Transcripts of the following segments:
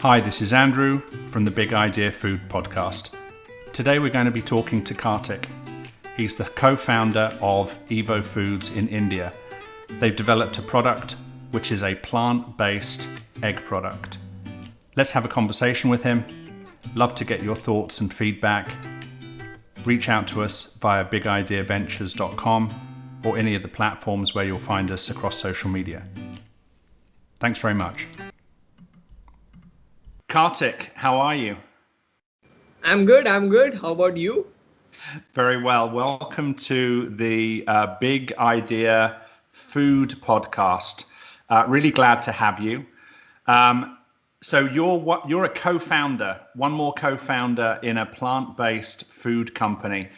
Hi, this is Andrew from the Big Idea Food podcast. Today we're going to be talking to Kartik. He's the co-founder of Evo Foods in India. They've developed a product which is a plant-based egg product. Let's have a conversation with him. Love to get your thoughts and feedback. Reach out to us via bigideaventures.com or any of the platforms where you'll find us across social media. Thanks very much. Kartik, how are you? I'm good. How about you? Very well. Welcome to the Big Idea Food podcast. Really glad to have you. So you're a co-founder, one more co-founder in a plant-based food company.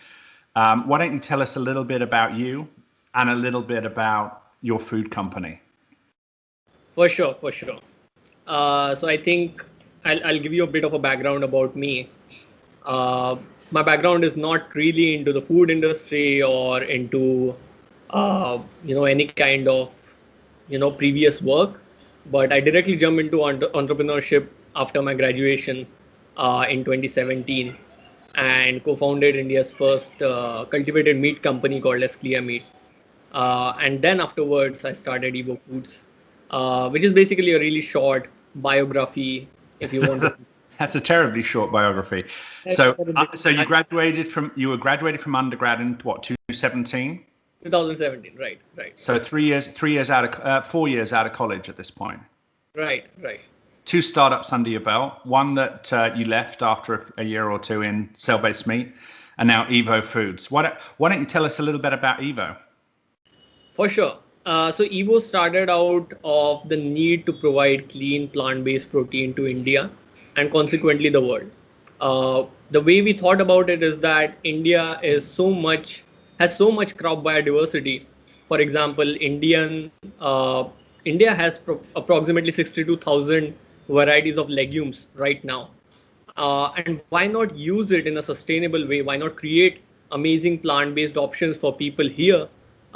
Why don't you tell us a little bit about you and a little bit about your food company? For sure. So I think I'll give you a bit of a background about me. My background is not really into the food industry or into any kind of previous work, but I directly jumped into entrepreneurship after my graduation in 2017 and co-founded India's first cultivated meat company called as Clear Meat. And then afterwards I started Evo Foods, which is basically a really short biography if you want to. That's a terribly short biography. So you graduated from undergrad in what, 2017? 2017, right. So 4 years out of college at this point. Right. 2 startups under your belt. One that you left after a year or two in cell-based meat, and now Evo Foods. Why don't you tell us a little bit about Evo? For sure. So Evo started out of the need to provide clean plant-based protein to India and consequently the world. The way we thought about it is that India has so much crop biodiversity. For example, India has approximately 62,000 varieties of legumes right now. And why not use it in a sustainable way? Why not create amazing plant-based options for people here?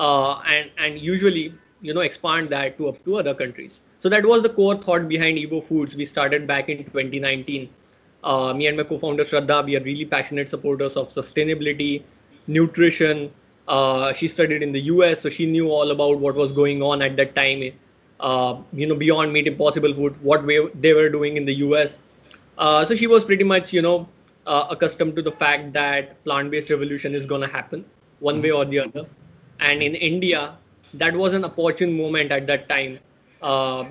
And usually, expand that to other countries. So that was the core thought behind Evo Foods. We started back in 2019. Me and my co-founder Shraddha, we are really passionate supporters of sustainability, nutrition. She studied in the US, so she knew all about what was going on at that time. Beyond Meat, Impossible Food, what they were doing in the US. So she was pretty much, accustomed to the fact that plant-based revolution is going to happen one way or the other. And in India, that was an opportune moment at that time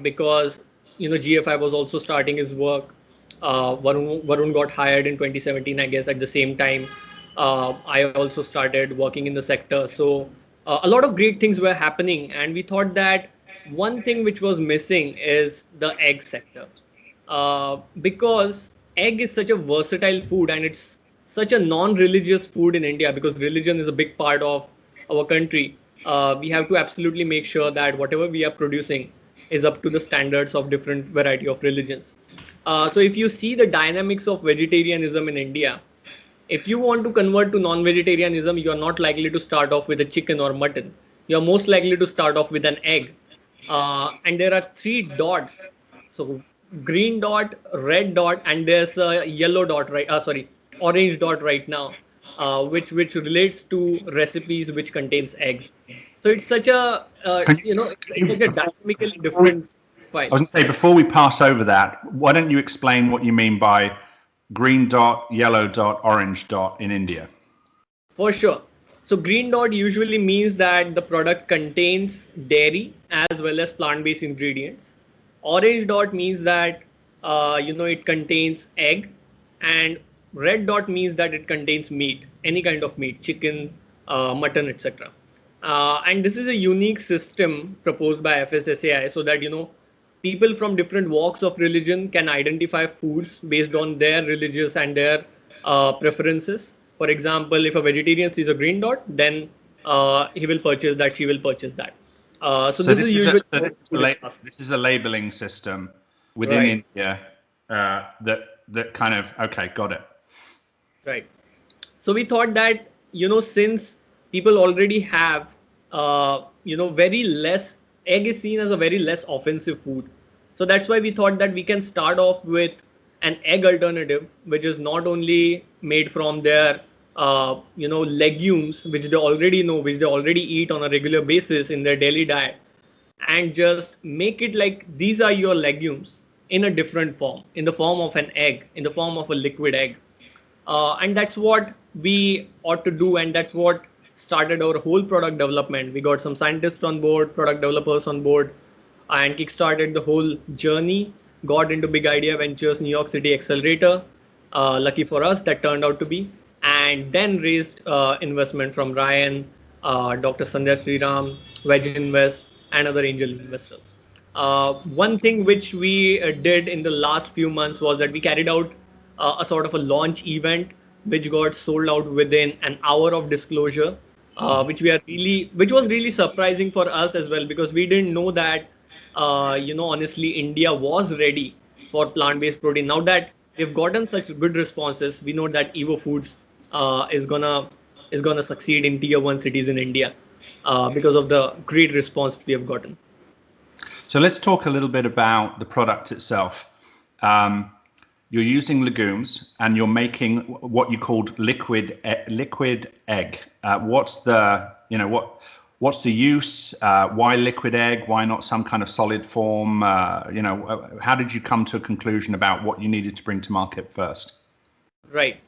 because, GFI was also starting his work. Varun got hired in 2017, I guess, at the same time. I also started working in the sector. So a lot of great things were happening. And we thought that one thing which was missing is the egg sector. Because egg is such a versatile food and it's such a non-religious food in India because religion is a big part of our country. We have to absolutely make sure that whatever we are producing is up to the standards of different variety of religions. So if you see the dynamics of vegetarianism in India, if you want to convert to non-vegetarianism, you are not likely to start off with a chicken or mutton. You are most likely to start off with an egg. And there are 3 dots. So green dot, red dot, and there's a yellow dot, orange dot right now. Which relates to recipes which contains eggs. So it's such a it's such a dynamically different file. I was going to say, before we pass over that, why don't you explain what you mean by green dot, yellow dot, orange dot in India? For sure. So green dot usually means that the product contains dairy as well as plant-based ingredients. Orange dot means that it contains egg, and red dot means that it contains meat, any kind of meat, chicken, mutton, etc. And this is a unique system proposed by FSSAI so that, people from different walks of religion can identify foods based on their religious and their preferences. For example, if a vegetarian sees a green dot, then he will purchase that, she will purchase that. So this is usually this is a labeling system within India that kind of, okay, got it. Right. So we thought that, since people already have, very less, egg is seen as a very less offensive food. So that's why we thought that we can start off with an egg alternative, which is not only made from their legumes, which they already know, which they already eat on a regular basis in their daily diet, and just make it like these are your legumes in a different form, in the form of an egg, in the form of a liquid egg. And that's what we ought to do, and that's what started our whole product development. We got some scientists on board, product developers on board, and kickstarted the whole journey. Got into Big Idea Ventures, New York City accelerator. Lucky for us, that turned out to be. And then raised investment from Ryan, Dr. Sanjay Sriram, Wedge Invest, and other angel investors. One thing which we did in the last few months was that we carried out a sort of a launch event, which got sold out within an hour of disclosure, which was really surprising for us as well, because we didn't know that, honestly, India was ready for plant-based protein. Now that we've gotten such good responses, we know that Evo Foods is gonna succeed in tier 1 cities in India because of the great response we have gotten. So let's talk a little bit about the product itself. You're using legumes and you're making what you called liquid egg. What's the use? Why liquid egg? Why not some kind of solid form? How did you come to a conclusion about what you needed to bring to market first? Right.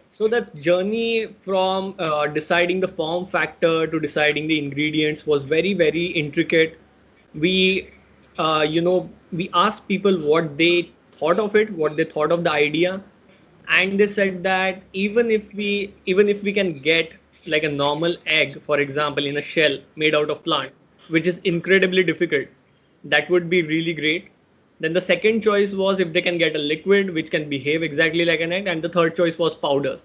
So that journey from deciding the form factor to deciding the ingredients was very, very intricate. We asked people what they thought of it, what they thought of the idea, and they said that even if we can get like a normal egg, for example, in a shell made out of plant, which is incredibly difficult, that would be really great. Then the second choice was if they can get a liquid which can behave exactly like an egg, and the third choice was powder,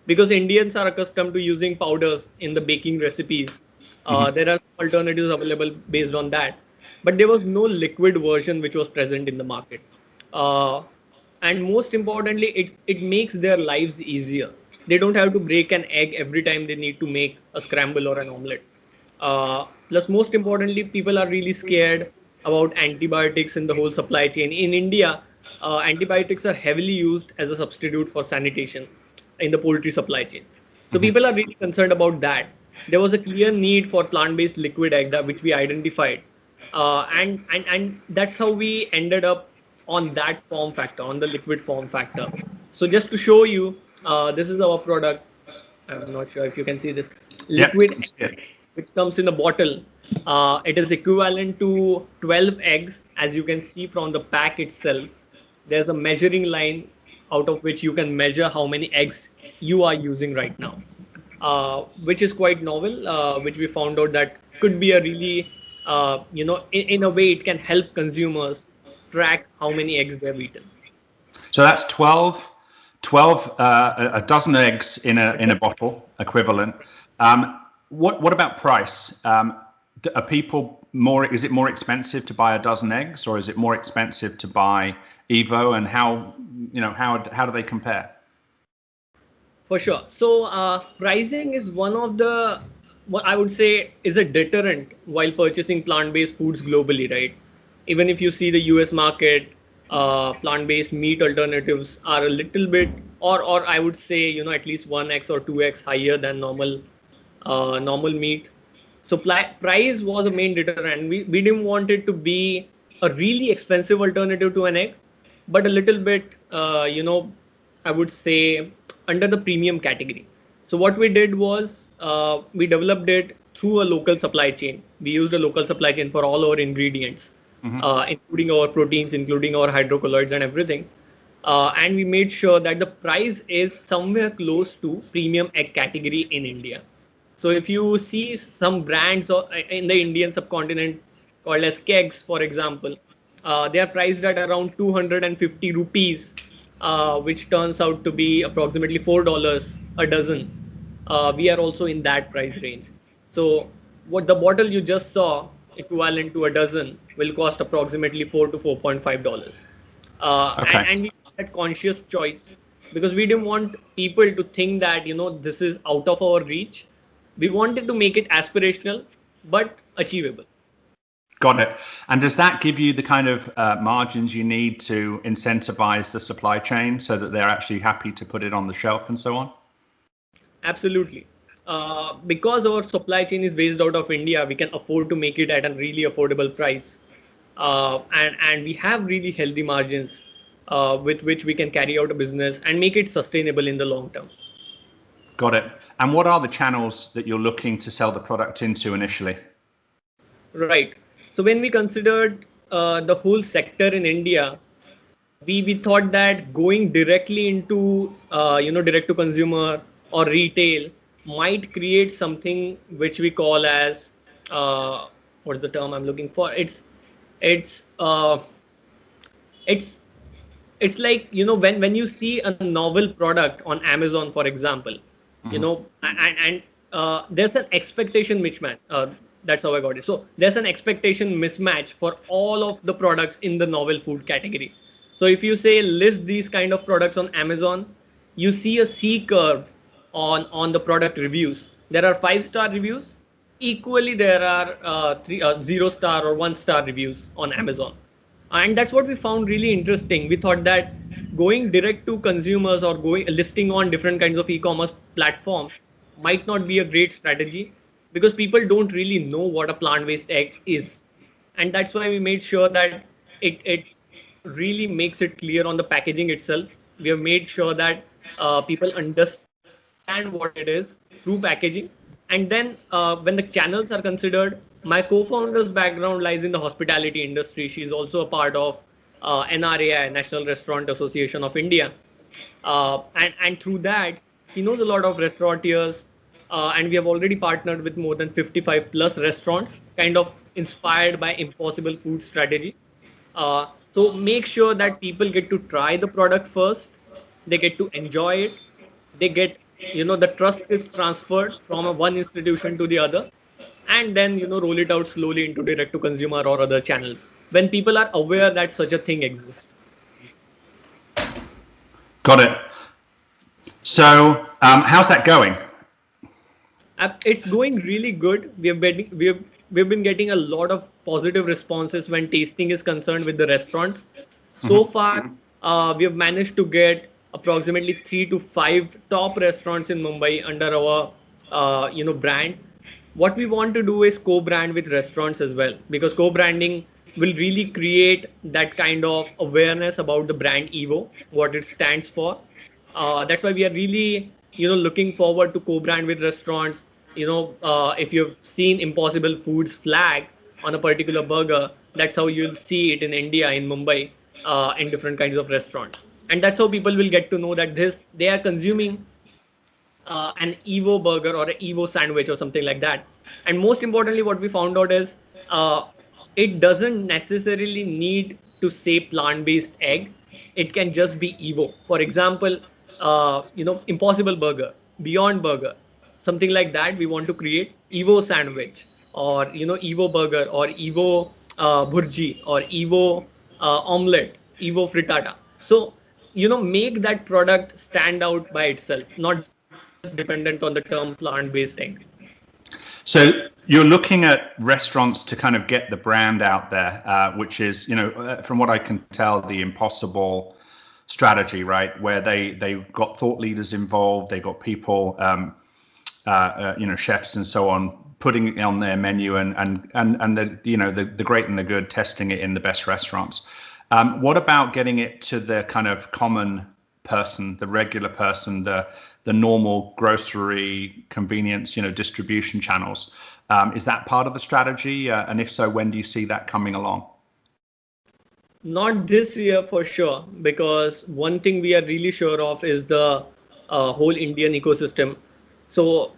because Indians are accustomed to using powders in the baking recipes. There are alternatives available based on that, but there was no liquid version which was present in the market. And most importantly, it makes their lives easier. They don't have to break an egg every time they need to make a scramble or an omelette. Plus, most importantly, people are really scared about antibiotics in the whole supply chain. In India, antibiotics are heavily used as a substitute for sanitation in the poultry supply chain. So people are really concerned about that. There was a clear need for plant-based liquid egg which we identified. And that's how we ended up on that form factor, on the liquid form factor. So just to show you, this is our product. I'm not sure if you can see this liquid egg, which comes in a bottle. It is equivalent to 12 eggs, as you can see from the pack itself. There's a measuring line out of which you can measure how many eggs you are using right now, which is quite novel, which we found out that could be a really, in a way, it can help consumers track how many eggs they've eaten. So that's 12, a dozen eggs in a bottle equivalent. What about price? Are people is it more expensive to buy a dozen eggs, or is it more expensive to buy Evo, and how do they compare? For sure. So pricing is one of the, what I would say is a deterrent while purchasing plant-based foods globally, right? Even if you see the US market, plant-based meat alternatives are a little bit, or I would say, at least 1x or 2x higher than normal meat. So price was a main deterrent. We didn't want it to be a really expensive alternative to an egg, but a little bit, I would say under the premium category. So what we did was we developed it through a local supply chain. We used a local supply chain for all our ingredients, including our proteins, including our hydrocolloids and everything. And we made sure that the price is somewhere close to premium egg category in India. So if you see some brands in the Indian subcontinent called as kegs, for example, they are priced at around 250 rupees, which turns out to be approximately $4 a dozen. We are also in that price range. So what the bottle you just saw, equivalent to a dozen, will cost approximately $4 to $4.5. And we made that conscious choice because we didn't want people to think that, this is out of our reach. We wanted to make it aspirational, but achievable. Got it. And does that give you the kind of margins you need to incentivize the supply chain so that they're actually happy to put it on the shelf and so on? Absolutely. Because our supply chain is based out of India, we can afford to make it at a really affordable price. And we have really healthy margins with which we can carry out a business and make it sustainable in the long term. Got it. And what are the channels that you're looking to sell the product into initially? Right. So when we considered the whole sector in India, we thought that going directly into direct to consumer or retail might create something which we call as what's the term I'm looking for? It's it's it's like, when you see a novel product on Amazon, for example, and there's an expectation mismatch. That's how I got it. So there's an expectation mismatch for all of the products in the novel food category. So if you say list these kind of products on Amazon, you see a C curve on the product reviews. There are 5-star reviews. Equally, there are 0-star or 1-star reviews on Amazon. And that's what we found really interesting. We thought that going direct to consumers or listing on different kinds of e-commerce platforms might not be a great strategy because people don't really know what a plant-based egg is. And that's why we made sure that it really makes it clear on the packaging itself. We have made sure that people understand what it is through packaging. And then when the channels are considered, my co-founder's background lies in the hospitality industry. She's also a part of NRAI, National Restaurant Association of India. And through that, she knows a lot of restaurateurs. And we have already partnered with more than 55 plus restaurants, kind of inspired by Impossible Food strategy. So make sure that people get to try the product first. They get to enjoy it. They get, the trust is transferred from one institution to the other. And then, roll it out slowly into direct to consumer or other channels when people are aware that such a thing exists. Got it. So how's that going? It's going really good. We've been getting a lot of positive responses when tasting is concerned with the restaurants. So far, we have managed to get approximately 3 to 5 top restaurants in Mumbai under our brand. What we want to do is co-brand with restaurants as well, because co-branding will really create that kind of awareness about the brand Evo, what it stands for. That's why we are really, looking forward to co-brand with restaurants. If you've seen Impossible Foods flag on a particular burger, that's how you'll see it in India, in Mumbai, in different kinds of restaurants. And that's how people will get to know that they are consuming an Evo burger or an Evo sandwich or something like that. And most importantly, what we found out is it doesn't necessarily need to say plant-based egg. It can just be Evo. For example, Impossible Burger, Beyond Burger, something like that. We want to create Evo sandwich or, Evo burger or Evo burji or Evo omelette, Evo frittata. So, make that product stand out by itself, not dependent on the term plant-based egg. So you're looking at restaurants to kind of get the brand out there, which is, from what I can tell, the Impossible strategy, right? Where they got thought leaders involved, they got people, chefs and so on, putting it on their menu and the great and the good, testing it in the best restaurants. What about getting it to the kind of common person, the regular person, the normal grocery convenience, distribution channels? Is that part of the strategy? And if so, when do you see that coming along? Not this year for sure, because one thing we are really sure of is the whole Indian ecosystem. So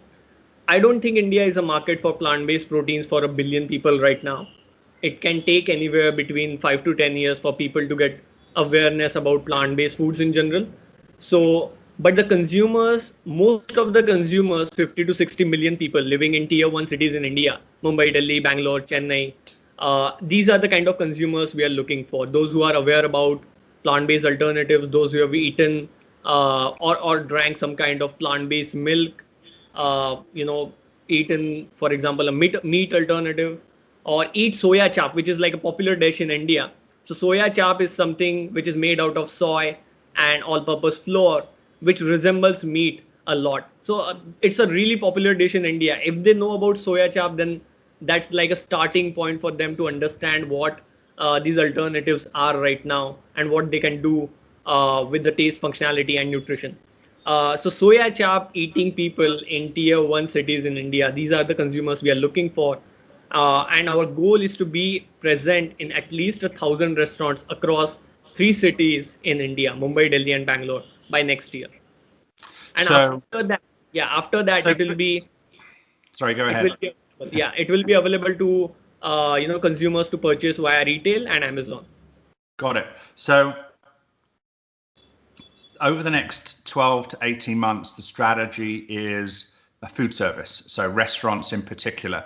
I don't think India is a market for plant-based proteins for 1 billion people right now. It can take anywhere between 5 to 10 years for people to get awareness about plant-based foods in general. So, but the consumers, most of the consumers, 50 to 60 million people living in tier 1 cities in India, Mumbai, Delhi, Bangalore, Chennai, these are the kind of consumers we are looking for. Those who are aware about plant-based alternatives, those who have eaten or drank some kind of plant-based milk, eaten, for example, a meat alternative. or eat soya chap, which is like a popular dish in India. So soya chap is something which is made out of soy and all-purpose flour, which resembles meat a lot. So it's a really popular dish in India. If they know about soya chap, then that's like a starting point for them to understand what these alternatives are right now and what they can do with the taste, functionality, and nutrition. So soya chap eating people in tier 1 cities in India, these are the consumers we are looking for. And our goal is to be present in at least 1,000 restaurants across 3 cities in India, Mumbai, Delhi, and Bangalore by next year. And So, after that, so it will be, sorry, go it ahead. will be, yeah, it will be available to, consumers to purchase via retail and Amazon. Got it. So over the next 12 to 18 months, the strategy is a food service, so restaurants in particular.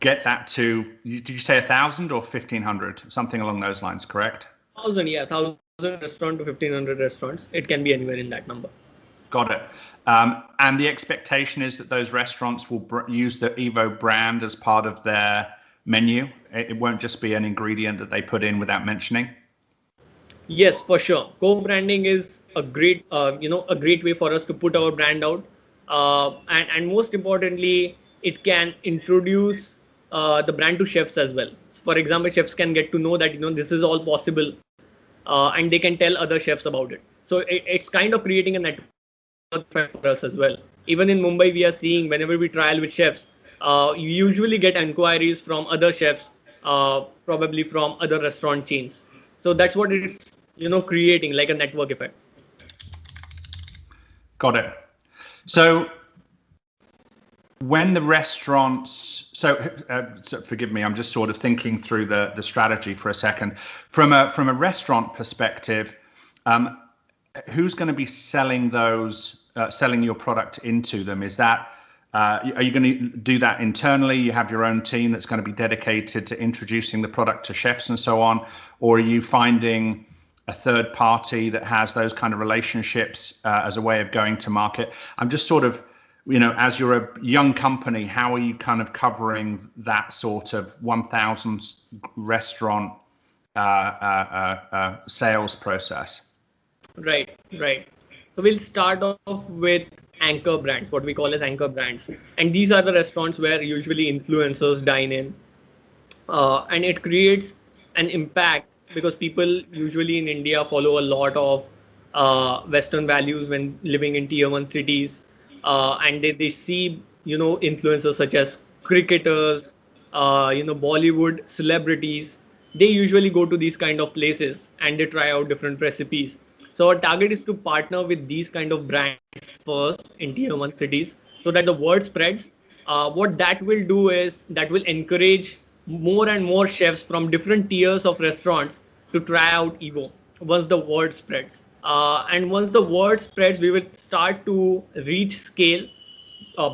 Get that to, did you say 1,000 or 1,500? Something along those lines, correct? 1,000, yeah, 1,000 restaurant to 1,500 restaurants. It can be anywhere in that number. Got it. And the expectation is that those restaurants will use the Evo brand as part of their menu. It won't just be an ingredient that they put in without mentioning. Yes, for sure. Co-branding is a great, a great way for us to put our brand out, and most importantly, it can introduce the brand to chefs as well. For example, chefs can get to know that this is all possible, and they can tell other chefs about it. So it's kind of creating a network for us as well. Even in Mumbai, we are seeing whenever we trial with chefs, you usually get inquiries from other chefs, probably from other restaurant chains. So that's what it's creating, like a network effect. Got it. So when the restaurants, so forgive me, I'm just sort of thinking through the strategy for a second. From a restaurant perspective, who's going to be selling selling your product into them? Is that are you going to do that internally? You have your own team that's going to be dedicated to introducing the product to chefs and so on, or are you finding a third party that has those kind of relationships as a way of going to market? I'm just sort of, as you're a young company, how are you kind of covering that sort of 1,000 restaurant sales process? Right. So we'll start off with anchor brands, what we call as anchor brands. And these are the restaurants where usually influencers dine in. And it creates an impact because people usually in India follow a lot of Western values when living in tier 1 cities. And they see, influencers such as cricketers, Bollywood celebrities. They usually go to these kind of places and they try out different recipes. So our target is to partner with these kind of brands first in tier 1 cities so that the word spreads. What that will do is that will encourage more and more chefs from different tiers of restaurants to try out Evo once the word spreads. And once the word spreads, we will start to reach scale,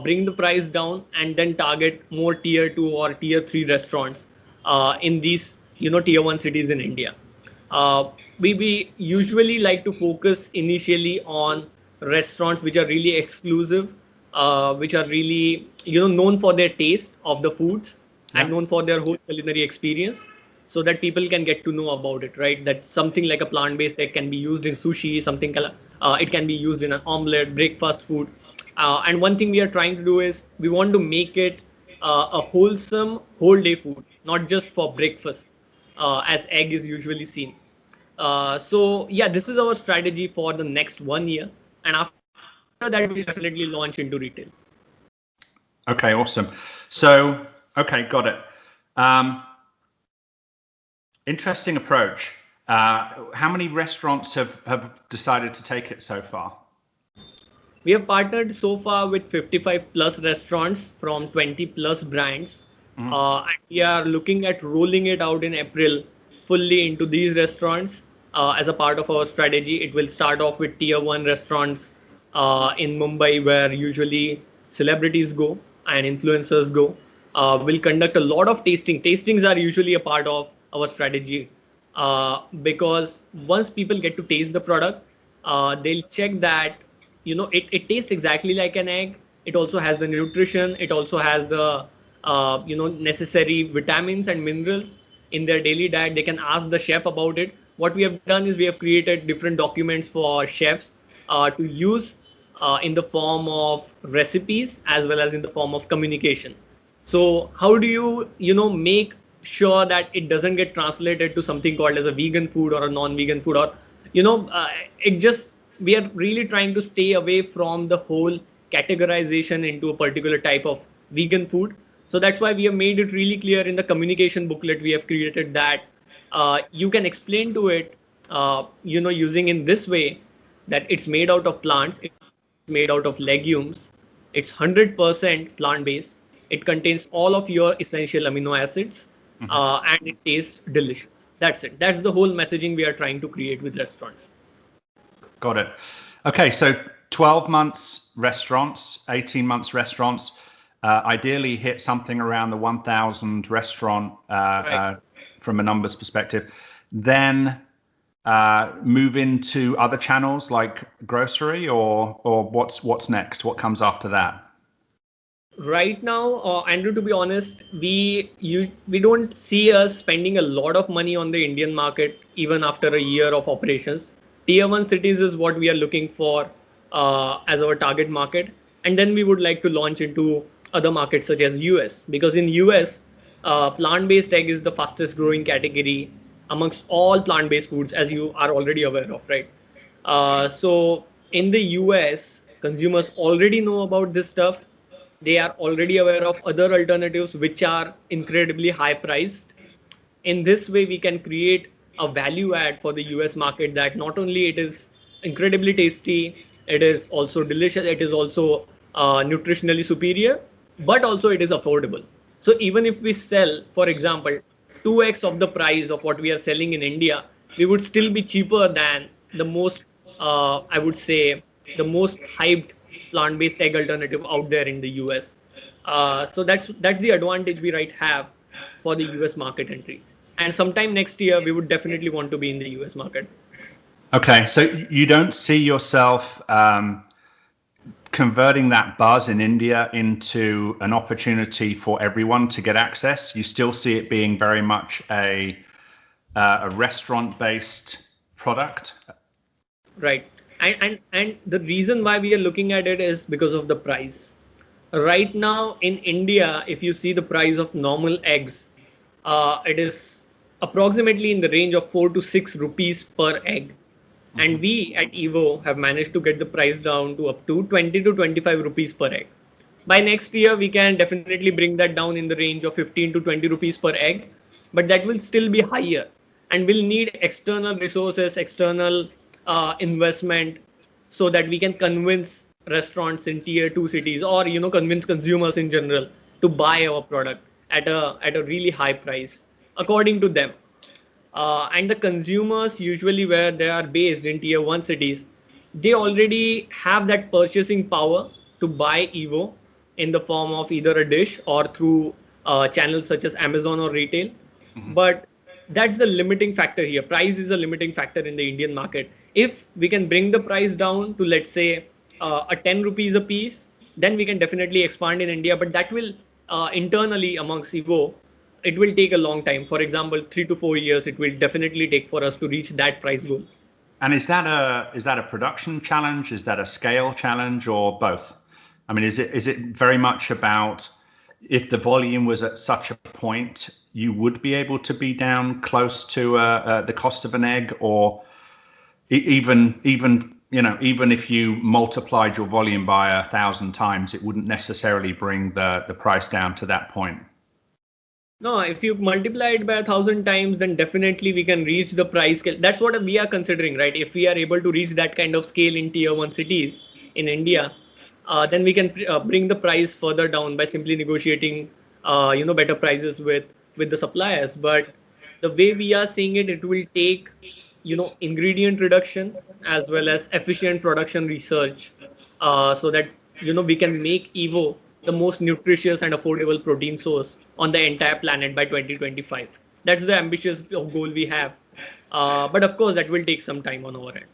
bring the price down, and then target more tier 2 or tier 3 restaurants in these tier 1 cities in India. We usually like to focus initially on restaurants which are really exclusive, which are really known for their taste of the foods and known for their whole culinary experience, so that people can get to know about it, right? That something like a plant-based egg can be used in sushi, it can be used in an omelette, breakfast food. And one thing we are trying to do is we want to make it a wholesome whole day food, not just for breakfast, as egg is usually seen. So yeah, this is our strategy for the next 1 year, and after that we definitely launch into retail. Okay, awesome. So, okay, got it. Interesting approach. How many restaurants have decided to take it so far? We have partnered so far with 55 plus restaurants from 20 plus brands. And we are looking at rolling it out in April fully into these restaurants as a part of our strategy. It will start off with tier 1 restaurants in Mumbai, where usually celebrities go and influencers go. We'll conduct a lot of tasting. Tastings are usually a part of our strategy because once people get to taste the product, they'll check that it tastes exactly like an egg. It also has the nutrition. It also has the necessary vitamins and minerals in their daily diet. They can ask the chef about it. What we have done is we have created different documents for chefs to use in the form of recipes as well as in the form of communication. So how do make sure that it doesn't get translated to something called as a vegan food or a non-vegan food, or it just, we are really trying to stay away from the whole categorization into a particular type of vegan food. So that's why we have made it really clear in the communication booklet. We have created that you can explain to it, using in this way, that it's made out of plants, it's made out of legumes, it's 100% plant-based, it contains all of your essential amino acids, and it tastes delicious. That's it. That's the whole messaging we are trying to create with restaurants. Got it. Okay, so 12 months restaurants, 18 months restaurants, ideally hit something around the 1,000 restaurant Right. From a numbers perspective. Then move into other channels like grocery, or what's next? What comes after that? Right now, Andrew, to be honest, we don't see us spending a lot of money on the Indian market even after a year of operations. Tier 1 cities is what we are looking for as our target market, and then we would like to launch into other markets such as US, because in US, plant-based egg is the fastest growing category amongst all plant-based foods, as you are already aware of, right? So in the US, consumers already know about this stuff. They are already aware of other alternatives which are incredibly high priced. In this way, we can create a value add for the US market, that not only it is incredibly tasty, it is also delicious, it is also nutritionally superior, but also it is affordable. So even if we sell, for example, 2x of the price of what we are selling in India, we would still be cheaper than the most, I would say, the most hyped plant-based egg alternative out there in the US. So that's the advantage we have for the US market entry. And sometime next year, we would definitely want to be in the US market. Okay, so you don't see yourself converting that buzz in India into an opportunity for everyone to get access. You still see it being very much a restaurant-based product. Right. And the reason why we are looking at it is because of the price. Right now in India, if you see the price of normal eggs, it is approximately in the range of 4 to 6 rupees per egg. And we at Evo have managed to get the price down to up to 20 to 25 rupees per egg. By next year, we can definitely bring that down in the range of 15 to 20 rupees per egg, but that will still be higher and will need external resources, external investment, so that we can convince restaurants in tier 2 cities, or convince consumers in general to buy our product at a really high price according to them. And the consumers, usually where they are based in tier 1 cities, they already have that purchasing power to buy Evo in the form of either a dish or through channels such as Amazon or retail. But that's the limiting factor here. Price is a limiting factor in the Indian market. If we can bring the price down to, let's say, a 10 rupees a piece, then we can definitely expand in India. But that will internally amongst Evo, it will take a long time. For example, 3 to 4 years, it will definitely take for us to reach that price goal. And is that a production challenge? Is that a scale challenge, or both? I mean, is it very much about, if the volume was at such a point, you would be able to be down close to the cost of an egg, or even if you multiplied your volume by 1,000 times, it wouldn't necessarily bring the price down to that point? No, if you multiply it by 1,000 times, then definitely we can reach the price scale. That's what we are considering, right? If we are able to reach that kind of scale in tier 1 cities in India, then we can bring the price further down by simply negotiating, better prices with the suppliers. But the way we are seeing it, it will take, ingredient reduction as well as efficient production research, so that, we can make Evo the most nutritious and affordable protein source on the entire planet by 2025. That's the ambitious goal we have. But of course, that will take some time on our end.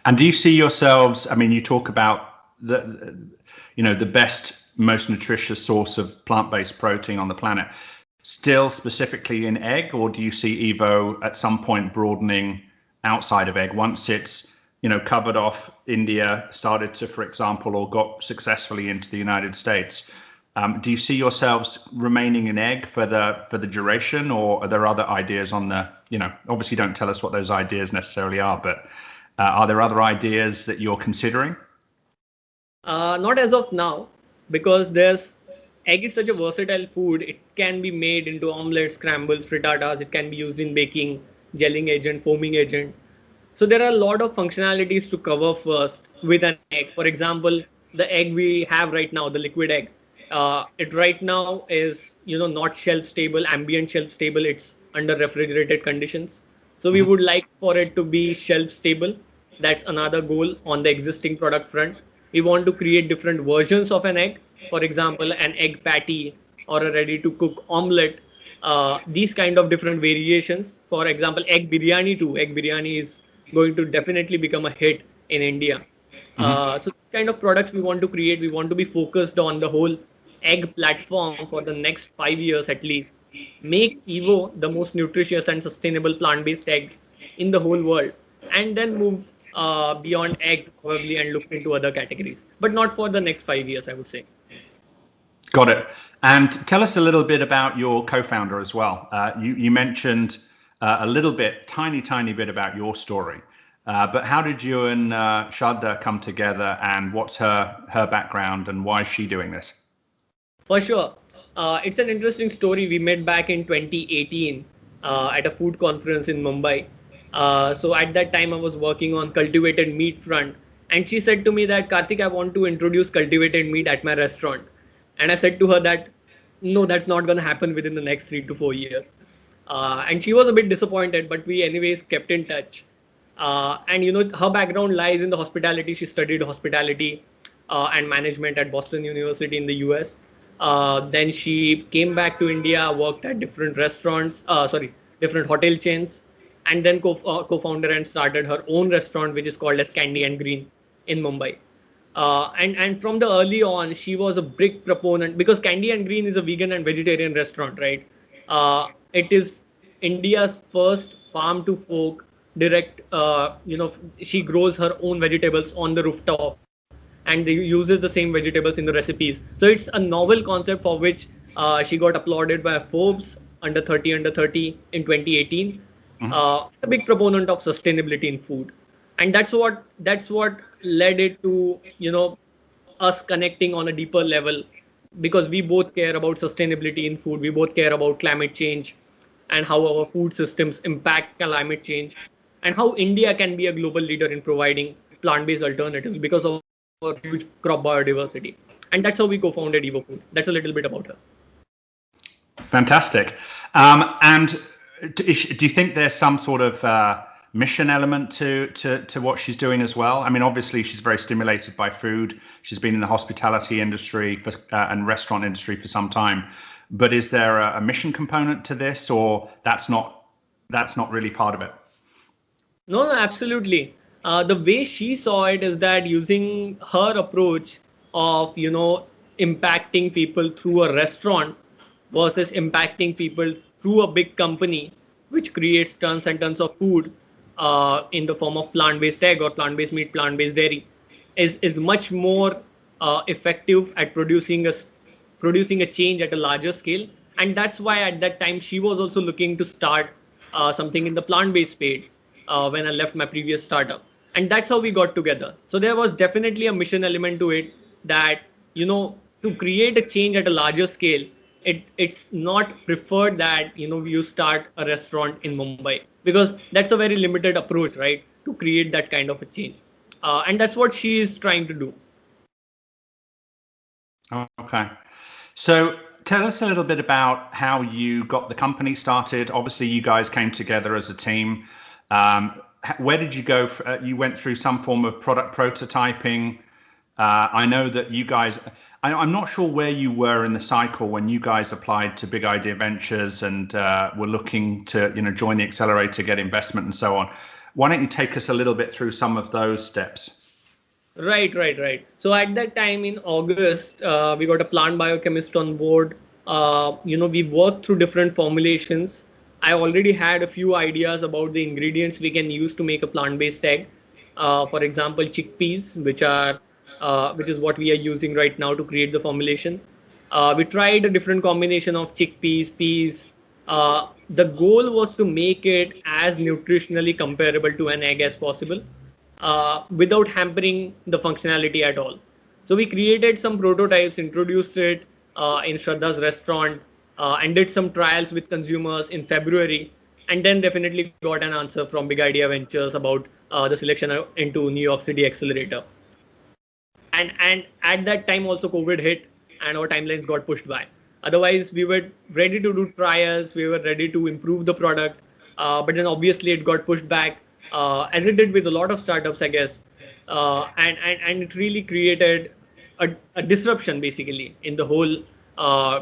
And do you see yourselves, I mean, you talk about the best most nutritious source of plant-based protein on the planet, still specifically in egg, or do you see Evo at some point broadening outside of egg once it's, covered off India, started to, for example, or got successfully into the United States? Do you see yourselves remaining in egg for the duration, or are there other ideas on the, obviously don't tell us what those ideas necessarily are, but are there other ideas that you're considering? Not as of now, because egg is such a versatile food. It can be made into omelets, scrambles, frittatas. It can be used in baking, gelling agent, foaming agent. So there are a lot of functionalities to cover first with an egg. For example, the egg we have right now, the liquid egg, it right now is, not shelf stable, ambient shelf stable. It's under refrigerated conditions. So we would like for it to be shelf stable. That's another goal on the existing product front. We want to create different versions of an egg. For example, an egg patty or a ready to cook omelette. These kind of different variations. For example, egg biryani too. Egg biryani is going to definitely become a hit in India. So this kind of products we want to create. We want to be focused on the whole egg platform for the next 5 years at least. Make Evo the most nutritious and sustainable plant-based egg in the whole world, and then move beyond egg probably and look into other categories, but not for the next 5 years, I would say. Got it. And tell us a little bit about your co-founder as well. You mentioned a little bit, tiny bit about your story, but how did you and Shraddha come together, and what's her background, and why is she doing this? For sure. It's an interesting story. We met back in 2018 at a food conference in Mumbai. So at that time, I was working on cultivated meat front. And she said to me that, Kartik, I want to introduce cultivated meat at my restaurant. And I said to her that, no, that's not going to happen within the next 3 to 4 years. And she was a bit disappointed, but we anyways kept in touch. And her background lies in the hospitality. She studied hospitality and management at Boston University in the US. Then she came back to India, worked at different different hotel chains, and then co-founder and started her own restaurant, which is called as Candy and Green in Mumbai. And from the early on, she was a big proponent, because Candy and Green is a vegan and vegetarian restaurant, right? It is India's first farm to fork direct. She grows her own vegetables on the rooftop, and they uses the same vegetables in the recipes. So it's a novel concept for which she got applauded by Forbes under 30 in 2018. A big proponent of sustainability in food, and that's what led it to us connecting on a deeper level, because we both care about sustainability in food. We both care about climate change and how our food systems impact climate change, and how India can be a global leader in providing plant-based alternatives because of our huge crop biodiversity. And that's how we co-founded Evo Foods. That's a little bit about her. Fantastic. And do you think there's some sort of mission element to what she's doing as well? I mean, obviously she's very stimulated by food. She's been in the hospitality industry and restaurant industry for some time. But is there a mission component to this, or that's not really part of it? No, absolutely. The way she saw it is that using her approach of impacting people through a restaurant versus impacting people through a big company which creates tons and tons of food in the form of plant-based egg or plant-based meat, plant-based dairy, is much more effective at producing a change at a larger scale. And that's why at that time she was also looking to start something in the plant-based space when I left my previous startup. And that's how we got together. So there was definitely a mission element to it, that to create a change at a larger scale, it's not preferred that you start a restaurant in Mumbai, because that's a very limited approach, right, to create that kind of a change. And that's what she is trying to do. Okay. So tell us a little bit about how you got the company started. Obviously, you guys came together as a team. Where did you go? You went through some form of product prototyping. I know that you guys, I'm not sure where you were in the cycle when you guys applied to Big Idea Ventures and were looking to join the accelerator, get investment and so on. Why don't you take us a little bit through some of those steps? Right. So at that time in August, we got a plant biochemist on board. We worked through different formulations. I already had a few ideas about the ingredients we can use to make a plant-based egg. For example, chickpeas, which is what we are using right now to create the formulation. We tried a different combination of chickpeas, peas. The goal was to make it as nutritionally comparable to an egg as possible, without hampering the functionality at all. So we created some prototypes, introduced it in Shraddha's restaurant, and did some trials with consumers in February, and then definitely got an answer from Big Idea Ventures about the selection into New York City accelerator. And at that time also COVID hit and our timelines got pushed by. Otherwise, we were ready to do trials, we were ready to improve the product, but then obviously it got pushed back, as it did with a lot of startups, I guess. And it really created a disruption basically in the whole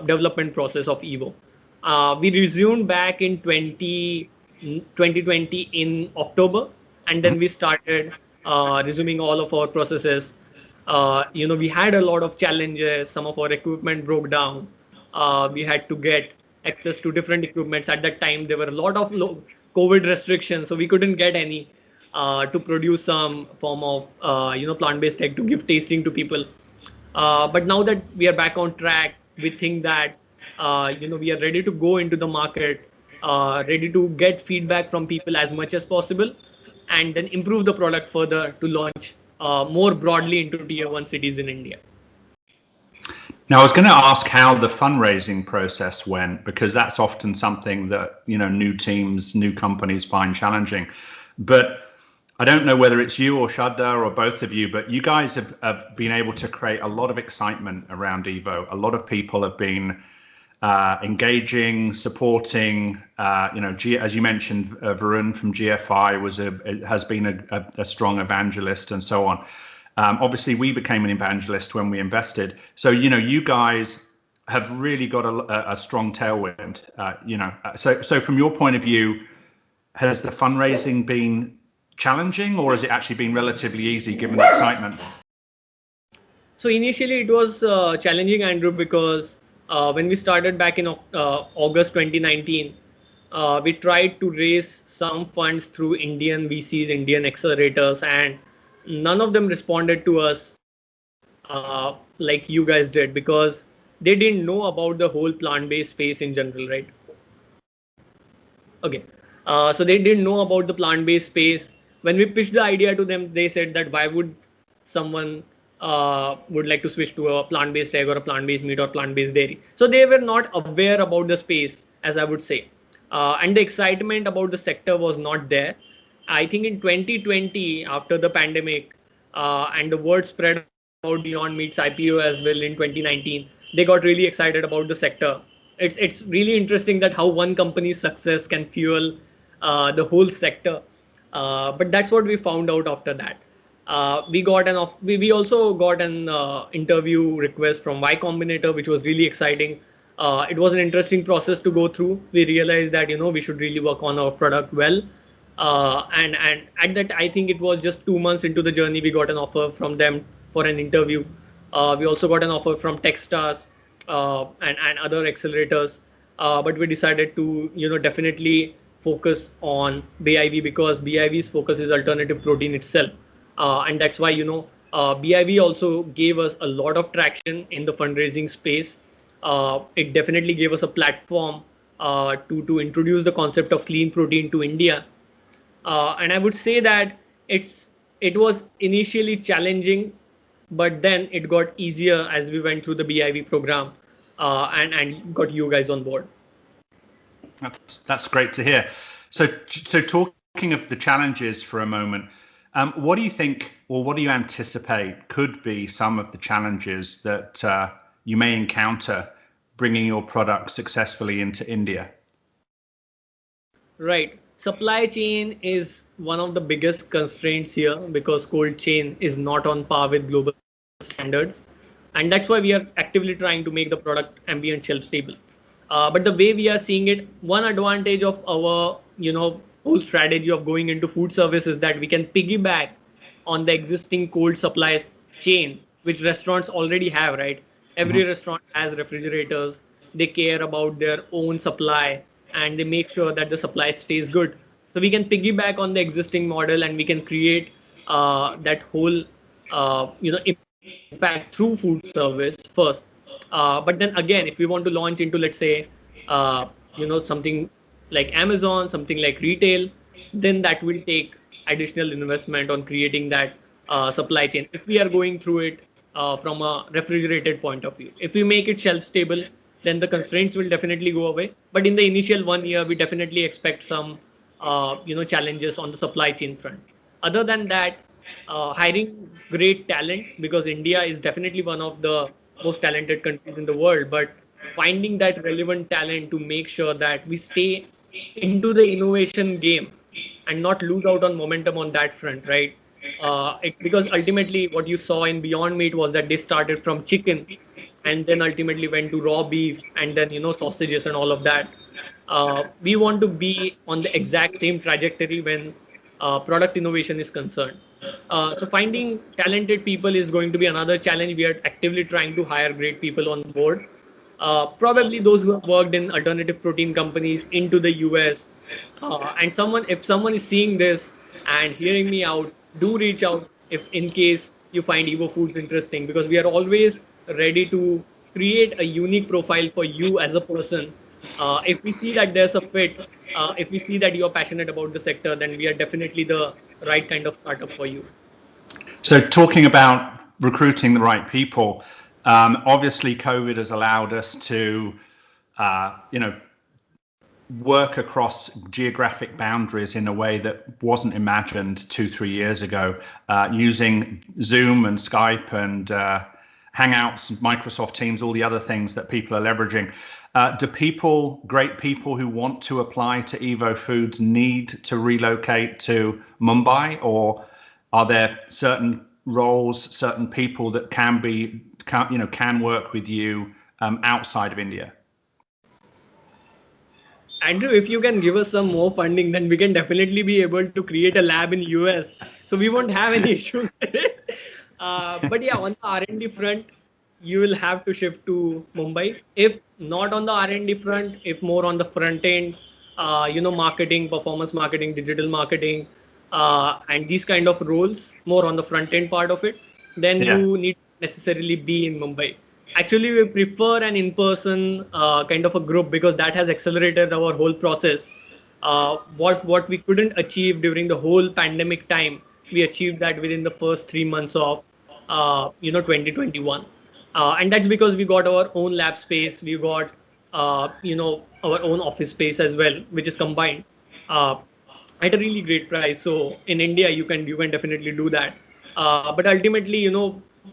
development process of Evo. We resumed back in 2020 in October, and then we started resuming all of our processes. We had a lot of challenges. Some of our equipment broke down. We had to get access to different equipments. At that time, there were a lot of COVID restrictions, so we couldn't get any to produce some form of plant-based egg to give tasting to people. But now that we are back on track, we think that we are ready to go into the market, ready to get feedback from people as much as possible, and then improve the product further to launch more broadly into tier 1 cities in India. Now, I was going to ask how the fundraising process went, because that's often something that, new teams, new companies find challenging. But I don't know whether it's you or Shraddha or both of you, but you guys have been able to create a lot of excitement around Evo. A lot of people have been engaging, supporting. As you mentioned, Varun from GFI has been a strong evangelist, and so on. Obviously, we became an evangelist when we invested. So you guys have really got a strong tailwind. So from your point of view, has the fundraising been challenging, or has it actually been relatively easy given the excitement? So initially, it was challenging, Andrew, because when we started back in August 2019, we tried to raise some funds through Indian VCs, Indian accelerators, and none of them responded to us like you guys did, because they didn't know about the whole plant-based space in general, right? Okay. So they didn't know about the plant-based space. When we pitched the idea to them, they said that why would someone would like to switch to a plant-based egg or a plant-based meat or plant-based dairy. So they were not aware about the space, as I would say. And the excitement about the sector was not there. I think in 2020, after the pandemic, and the word spread about Beyond Meat's IPO as well in 2019, they got really excited about the sector. It's really interesting that how one company's success can fuel the whole sector. But that's what we found out after that. We also got an interview request from Y Combinator, which was really exciting. It was an interesting process to go through. We realized that we should really work on our product well. And at that, I think it was just 2 months into the journey, we got an offer from them for an interview. We also got an offer from Techstars and other accelerators. But we decided to definitely focus on BIV, because BIV's focus is alternative protein itself. And that's why BIV also gave us a lot of traction in the fundraising space. It definitely gave us a platform to introduce the concept of clean protein to India. And I would say that it was initially challenging, but then it got easier as we went through the BIV program and got you guys on board. That's great to hear. So talking of the challenges for a moment, what do you think, or what do you anticipate could be some of the challenges that you may encounter bringing your product successfully into India? Right. Supply chain is one of the biggest constraints here, because cold chain is not on par with global standards. And that's why we are actively trying to make the product ambient shelf stable. But the way we are seeing it, one advantage of our whole strategy of going into food service is that we can piggyback on the existing cold supply chain, which restaurants already have, right? Every restaurant has refrigerators. They care about their own supply and they make sure that the supply stays good. So we can piggyback on the existing model and we can create that whole impact through food service first. But then again, if we want to launch into, let's say, something like Amazon, something like retail, then that will take additional investment on creating that supply chain. If we are going through it from a refrigerated point of view, if we make it shelf stable, then the constraints will definitely go away. But in the initial 1 year, we definitely expect some challenges on the supply chain front. Other than that, hiring great talent, because India is definitely one of the most talented countries in the world, but finding that relevant talent to make sure that we stay into the innovation game and not lose out on momentum on that front, right? Because ultimately what you saw in Beyond Meat was that they started from chicken and then ultimately went to raw beef and then sausages and all of that. We want to be on the exact same trajectory when product innovation is concerned. So finding talented people is going to be another challenge. We are actively trying to hire great people on board. Probably those who have worked in alternative protein companies into the US. And if someone is seeing this and hearing me out, do reach out if in case you find Evo Foods interesting, because we are always ready to create a unique profile for you as a person. If we see that there's a fit, if we see that you're passionate about the sector, then we are definitely the right kind of startup for you. So talking about recruiting the right people, obviously COVID has allowed us to, work across geographic boundaries in a way that wasn't imagined 2-3 years ago, using Zoom and Skype and Hangouts, Microsoft Teams, all the other things that people are leveraging. Do great people who want to apply to Evo Foods need to relocate to Mumbai, or are there certain roles, certain people that can work with you outside of India? Andrew, if you can give us some more funding, then we can definitely be able to create a lab in US. So we won't have any issues with it. But yeah, on the R&D front, you will have to shift to Mumbai. If not on the R&D front, if more on the front end, marketing, performance marketing, digital marketing, and these kind of roles, more on the front end part of it, then you need to necessarily be in Mumbai. Actually, we prefer an in-person kind of a group because that has accelerated our whole process. What we couldn't achieve during the whole pandemic time, we achieved that within the first 3 months of 2021. And that's because we got our own lab space, we got our own office space as well, which is combined at a really great price. So in India, you can definitely do that. But ultimately,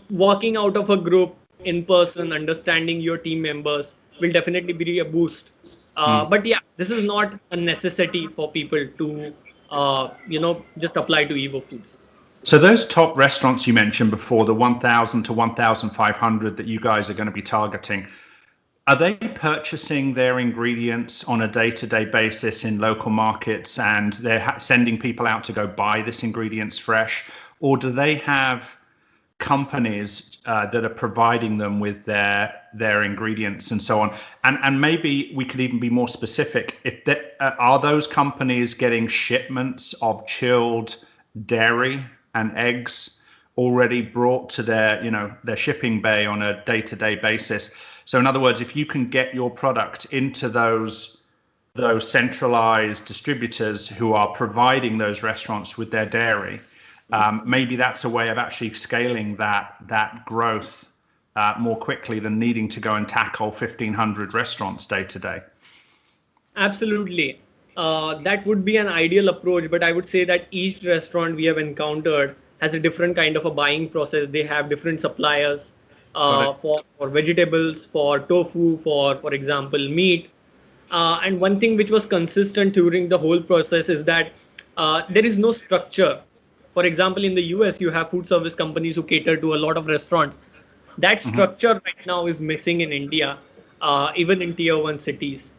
working out of a group in person, understanding your team members will definitely be a boost. But yeah, this is not a necessity for people to just apply to Evo Foods. So those top restaurants you mentioned before, the 1,000 to 1,500 that you guys are going to be targeting, are they purchasing their ingredients on a day-to-day basis in local markets and they're sending people out to go buy this ingredients fresh? Or do they have companies that are providing them with their ingredients and so on? And maybe we could even be more specific. Are those companies getting shipments of chilled dairy and eggs already brought to their shipping bay on a day-to-day basis? So in other words, if you can get your product into those centralized distributors who are providing those restaurants with their dairy, maybe that's a way of actually scaling that growth more quickly than needing to go and tackle 1,500 restaurants day to day. Absolutely. That would be an ideal approach, but I would say that each restaurant we have encountered has a different kind of a buying process. They have different suppliers for vegetables, for tofu, for example, meat. And one thing which was consistent during the whole process is that there is no structure. For example, in the US, you have food service companies who cater to a lot of restaurants. That structure right now is missing in India, even in tier 1 cities.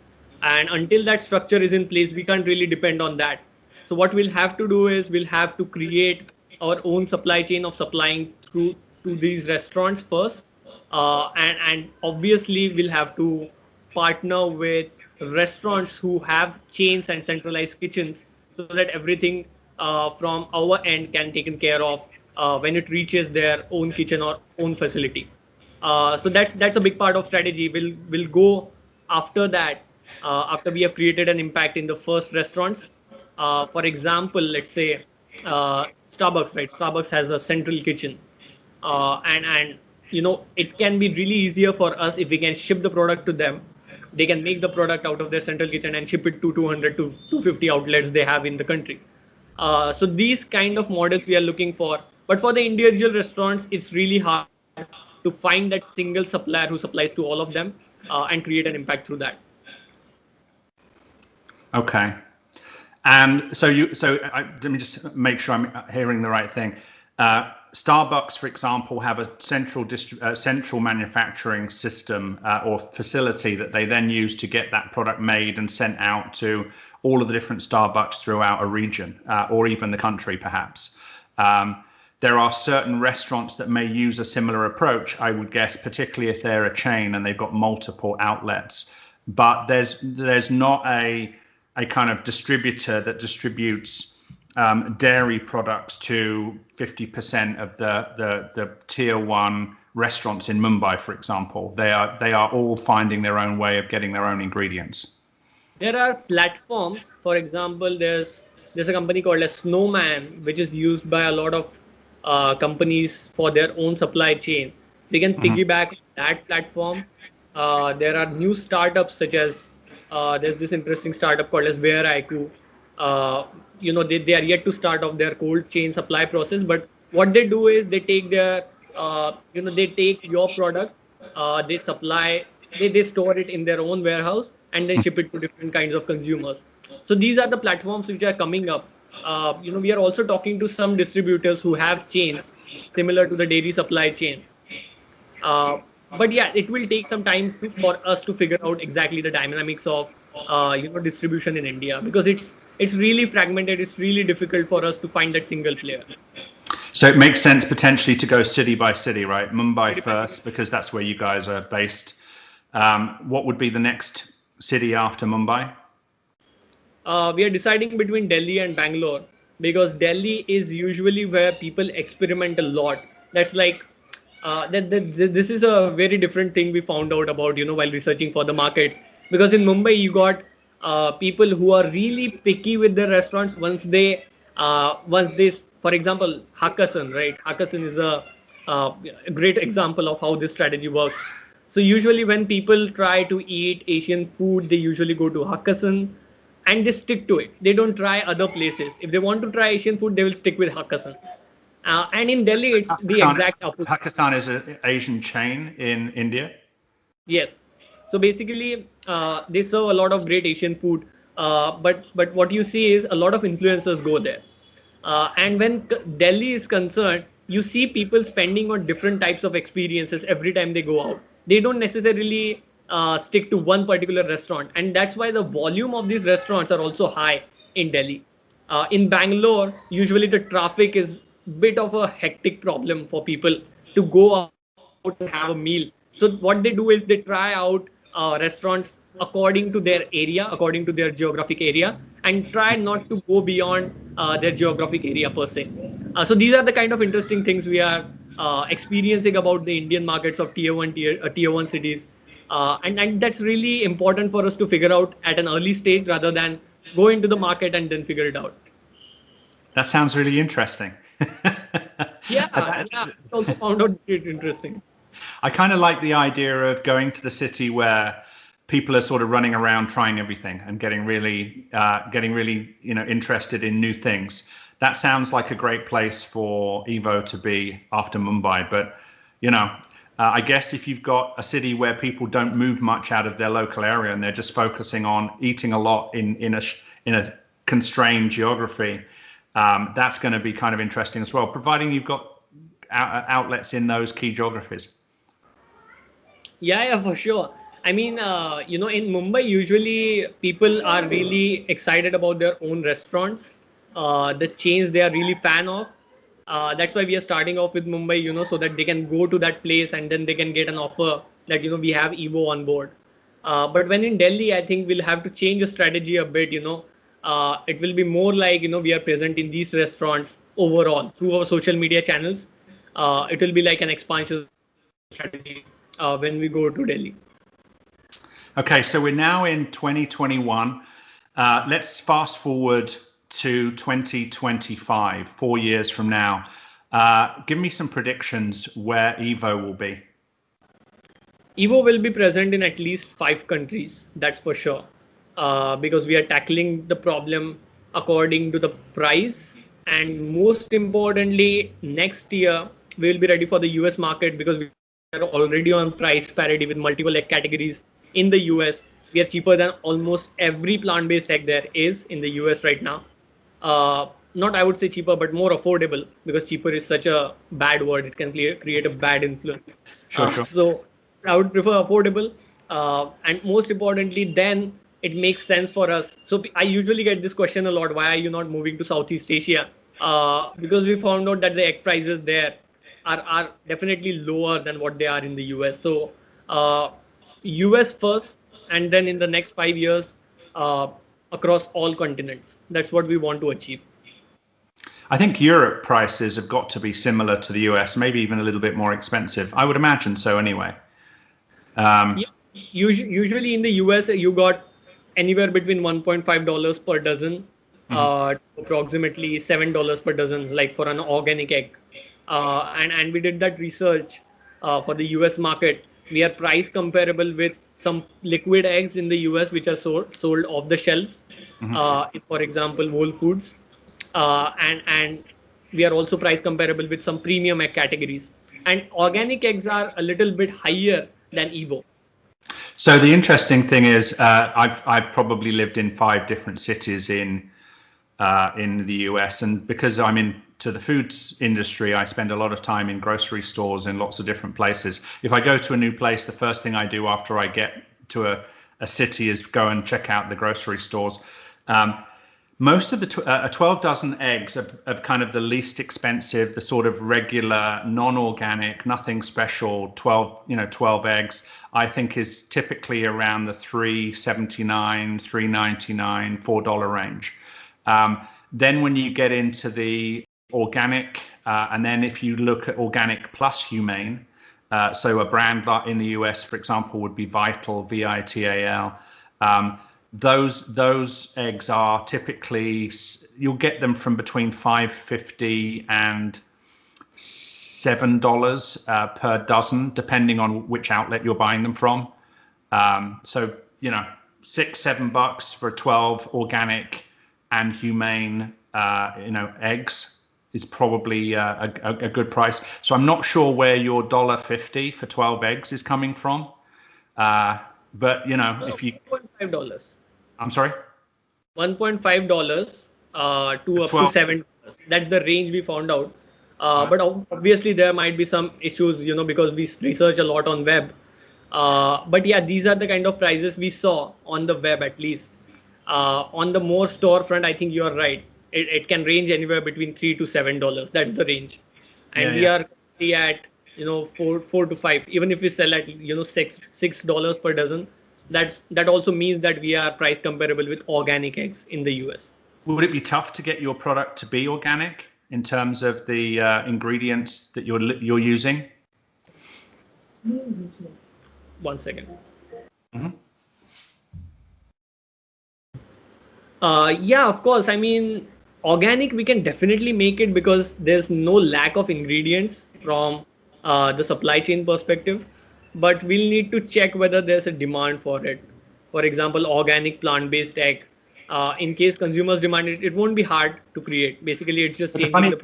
And until that structure is in place, we can't really depend on that. So what we'll have to do is we'll have to create our own supply chain of supplying through to these restaurants first, and obviously we'll have to partner with restaurants who have chains and centralized kitchens so that everything from our end can taken care of when it reaches their own kitchen or own facility. So that's a big part of strategy. We'll go after that after we have created an impact in the first restaurants. For example, let's say Starbucks, right? Starbucks has a central kitchen, and it can be really easier for us if we can ship the product to them. They can make the product out of their central kitchen and ship it to 200 to 250 outlets they have in the country. So these kind of models we are looking for. But for the individual restaurants, it's really hard to find that single supplier who supplies to all of them and create an impact through that. Okay. And let me just make sure I'm hearing the right thing. Starbucks, for example, have a central manufacturing system or facility that they then use to get that product made and sent out to all of the different Starbucks throughout a region or even the country, perhaps. There are certain restaurants that may use a similar approach, I would guess, particularly if they're a chain and they've got multiple outlets. But there's not a kind of distributor that distributes dairy products to 50% of the tier one restaurants in Mumbai, for example. They are all finding their own way of getting their own ingredients. There are platforms. For example, there's a company called as Snowman, which is used by a lot of companies for their own supply chain. They can piggyback on that platform. There are new startups such as there's this interesting startup called as Where Aiku. They are yet to start off their cold chain supply process, but what they do is they take their they take your product, they store it in their own warehouse and then ship it to different kinds of consumers. So these are the platforms which are coming up. We are also talking to some distributors who have chains similar to the dairy supply chain. But yeah, it will take some time for us to figure out exactly the dynamics of distribution in India, because it's really fragmented. It's really difficult for us to find that single player. So it makes sense potentially to go city by city, right? Mumbai first, because that's where you guys are based. What would be the next city after Mumbai? We are deciding between Delhi and Bangalore, because Delhi is usually where people experiment a lot. That's like this is a very different thing we found out about while researching for the markets, because in Mumbai you got people who are really picky with their restaurants once they for example Hakkasan, right? Hakkasan is a great example of how this strategy works. So usually when people try to eat Asian food, they usually go to Hakkasan and they stick to it. They don't try other places. If they want to try Asian food, they will stick with Hakkasan. And in Delhi, it's the exact opposite. Hakkasan is an Asian chain in India? Yes. So basically, they serve a lot of great Asian food. But what you see is a lot of influencers go there. And when Delhi is concerned, you see people spending on different types of experiences every time they go out. They don't necessarily stick to one particular restaurant. And that's why the volume of these restaurants are also high in Delhi. In Bangalore, usually the traffic is bit of a hectic problem for people to go out and have a meal. So what they do is they try out restaurants according to their area, according to their geographic area, and try not to go beyond their geographic area per se. So these are the kind of interesting things we are experiencing about the Indian markets of tier one cities. And that's really important for us to figure out at an early stage rather than go into the market and then figure it out. That sounds really interesting. Yeah, I also found out it interesting. I kind of like the idea of going to the city where people are sort of running around trying everything and getting really interested in new things. That sounds like a great place for Evo to be after Mumbai. But I guess if you've got a city where people don't move much out of their local area and they're just focusing on eating a lot in a constrained geography, that's going to be kind of interesting as well, providing you've got outlets in those key geographies. Yeah, for sure. I mean, in Mumbai, usually people are really excited about their own restaurants, the chains they are really fan of. That's why we are starting off with Mumbai, so that they can go to that place and then they can get an offer that, we have Evo on board. But when in Delhi, I think we'll have to change the strategy a bit, it will be more like, we are present in these restaurants overall through our social media channels. It will be like an expansion strategy when we go to Delhi. Okay, so we're now in 2021. Let's fast forward to 2025, 4 years from now. Give me some predictions where Evo will be. Evo will be present in at least 5 countries, that's for sure. Because we are tackling the problem according to the price. And most importantly, next year, we will be ready for the US market because we are already on price parity with multiple egg categories in the US. We are cheaper than almost every plant-based egg there is in the US right now. Not, I would say cheaper, but more affordable, because cheaper is such a bad word. It can create a bad influence. Sure. So I would prefer affordable. And most importantly, then it makes sense for us. So I usually get this question a lot: why are you not moving to Southeast Asia? Because we found out that the egg prices there are definitely lower than what they are in the US. So US first, and then in the next 5 years, across all continents. That's what we want to achieve. I think Europe prices have got to be similar to the US, maybe even a little bit more expensive. I would imagine so anyway. Yeah, usually in the US, you got anywhere between $1.5 per dozen to approximately $7 per dozen, like for an organic egg. And we did that research for the US market. We are price comparable with some liquid eggs in the US, which are sold off the shelves. For example, Whole Foods. And we are also price comparable with some premium egg categories. And organic eggs are a little bit higher than Evo. So the interesting thing is, I've probably lived in 5 different cities in the US, and because I'm into the foods industry, I spend a lot of time in grocery stores in lots of different places. If I go to a new place, the first thing I do after I get to a city is go and check out the grocery stores. Most of the 12 dozen eggs of kind of the least expensive, the sort of regular, non-organic, nothing special, 12 eggs, I think is typically around the $3.79, $3.99, $4 range. Then when you get into the organic, and then if you look at organic plus humane, so a brand in the US, for example, would be Vital, VITAL. Those eggs are typically, you'll get them from between $5.50 and $7 per dozen, depending on which outlet you're buying them from. So, $6-7 for 12 organic and humane, eggs is probably a good price. So I'm not sure where your $1.50 for 12 eggs is coming from. But if you $1.5. I'm sorry? $1.5 to up to $7. That's the range we found out. But obviously there might be some issues, because we research a lot on web. But yeah, these are the kind of prices we saw on the web, at least. On the more storefront, I think you are right. It can range anywhere between $3 to $7. That's the range. And we are currently at, 4 to 5. Even if we sell at, $6 per dozen, that also means that we are price comparable with organic eggs in the US. Would it be tough to get your product to be organic in terms of the ingredients that you're using? 1 second. Yeah, of course. I mean, organic, we can definitely make it because there's no lack of ingredients from the supply chain perspective. But we'll need to check whether there's a demand for it. For example, organic plant-based egg. In case consumers demand it, it won't be hard to create. Basically, it's just changing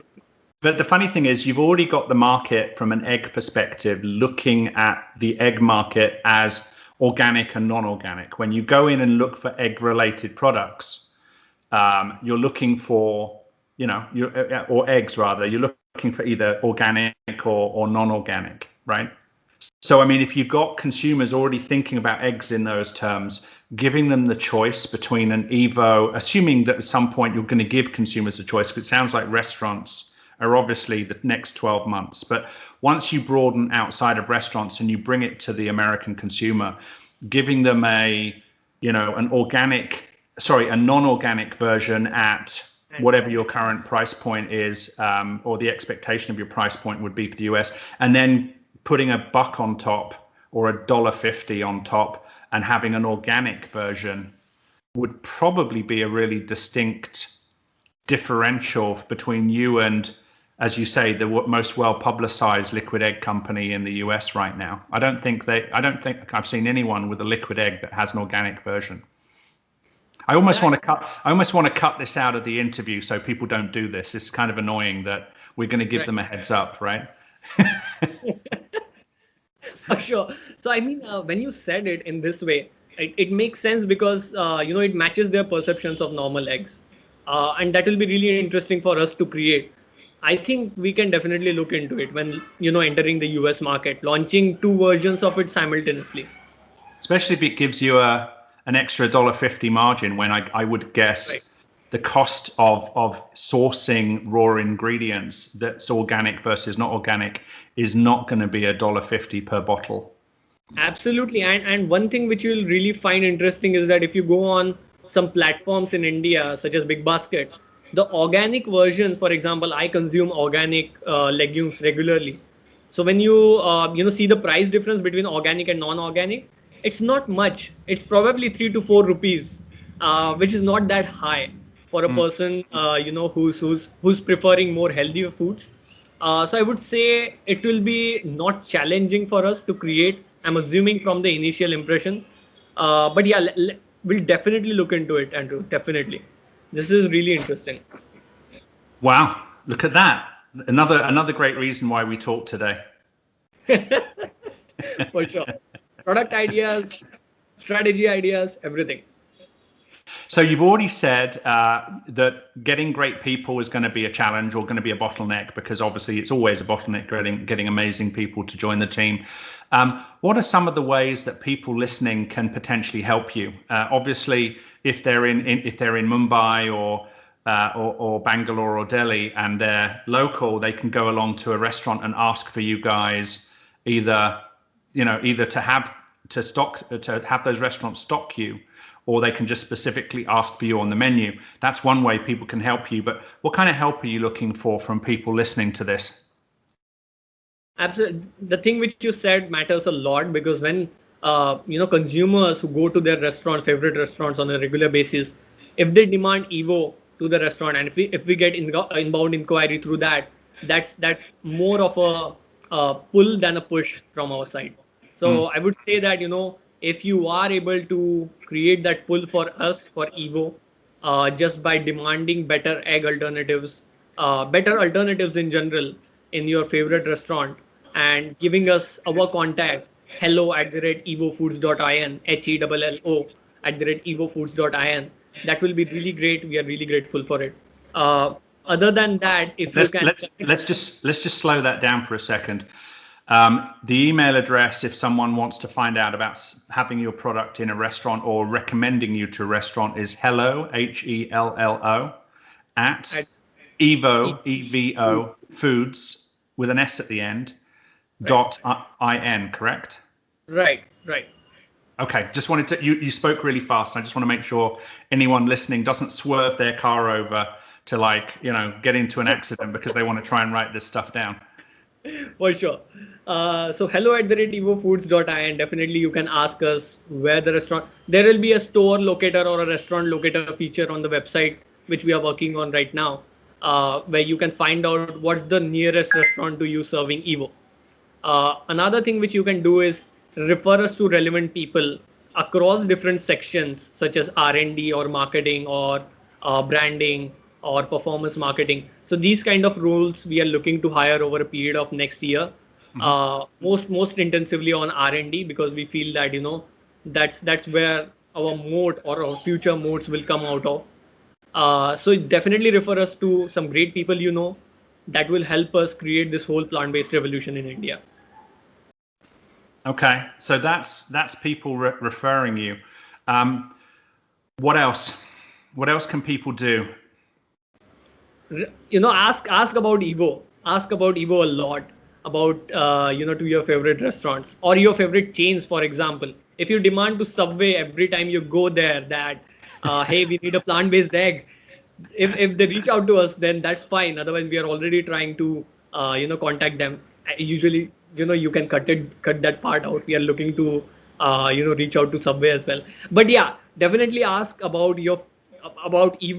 But the funny thing is, you've already got the market from an egg perspective looking at the egg market as organic and non-organic. When you go in and look for egg-related products, you're looking for, or eggs rather, you're looking for either organic or non-organic, right? So, I mean, if you've got consumers already thinking about eggs in those terms, giving them the choice between an Evo, assuming that at some point you're going to give consumers a choice, because it sounds like restaurants are obviously the next 12 months. But once you broaden outside of restaurants and you bring it to the American consumer, giving them a non-organic version at whatever your current price point is, or the expectation of your price point would be for the US, and then putting $1 on top or $1.50 on top and having an organic version would probably be a really distinct differential between you and, as you say, the most well-publicized liquid egg company in the US right now. I don't think I've seen anyone with a liquid egg that has an organic version. I almost want to cut this out of the interview so people don't do this. It's kind of annoying that we're going to give them a heads up, right? For sure. So I mean, when you said it in this way, it makes sense because it matches their perceptions of normal eggs, and that will be really interesting for us to create. I think we can definitely look into it when entering the US market, launching 2 versions of it simultaneously. Especially if it gives you an extra $1.50 margin, when I would guess the cost of sourcing raw ingredients that's organic versus not organic is not going to be $1.50 per bottle. Absolutely. And one thing which you'll really find interesting is that if you go on some platforms in India, such as Big Basket, the organic versions, for example, I consume organic legumes regularly. So when you see the price difference between organic and non-organic, it's not much. It's probably 3 to 4 rupees, which is not that high for a person who's preferring more healthier foods. So I would say it will be not challenging for us to create. I'm assuming from the initial impression, but yeah, we'll definitely look into it, Andrew. Definitely, this is really interesting. Wow, look at that! Another great reason why we talked today. For sure. Product ideas, strategy ideas, everything. So you've already said that getting great people is going to be a challenge or going to be a bottleneck, because obviously it's always a bottleneck getting amazing people to join the team. What are some of the ways that people listening can potentially help you? Obviously, if they're in Mumbai or Bangalore or Delhi and they're local, they can go along to a restaurant and ask for you guys either to have those restaurants stock you, or they can just specifically ask for you on the menu. That's one way people can help you. But what kind of help are you looking for from people listening to this? Absolutely. The thing which you said matters a lot, because when consumers who go to their favorite restaurants on a regular basis, if they demand Evo to the restaurant, and if we get inbound inquiry through that's more of a pull than a push from our side. So I would say that if you are able to create that pull for us for Evo, just by demanding better egg alternatives, better alternatives in general in your favorite restaurant, and giving us our contact, hello@evofoods.in, HELLO@evofoods.in, that will be really great. We are really grateful for it. Other than that, let's just slow that down for a second. The email address, if someone wants to find out about having your product in a restaurant or recommending you to a restaurant, is hello, HELLO, at Evo, EVO, Foods, with an S at the end, .in, correct? Right. Okay, just wanted to, you spoke really fast. I just want to make sure anyone listening doesn't swerve their car over to get into an accident because they want to try and write this stuff down. For sure. So hello@evofoods.in. Definitely you can ask us where the restaurant, there will be a store locator or a restaurant locator feature on the website, which we are working on right now, where you can find out what's the nearest restaurant to you serving Evo. Another thing which you can do is refer us to relevant people across different sections, such as R&D or marketing or branding or performance marketing. So these kind of roles we are looking to hire over a period of next year, most intensively on R&D, because we feel that that's where our moat or our future moats will come out of. So definitely refer us to some great people that will help us create this whole plant-based revolution in India. Okay, so that's people referring you. What else? What else can people do? Ask about Evo. Ask about Evo a lot. About to your favorite restaurants or your favorite chains, for example. If you demand to Subway every time you go there that, hey, we need a plant-based egg. If they reach out to us, then that's fine. Otherwise, we are already trying to contact them. Usually, you can cut that part out. We are looking to reach out to Subway as well. But yeah, definitely ask about Evo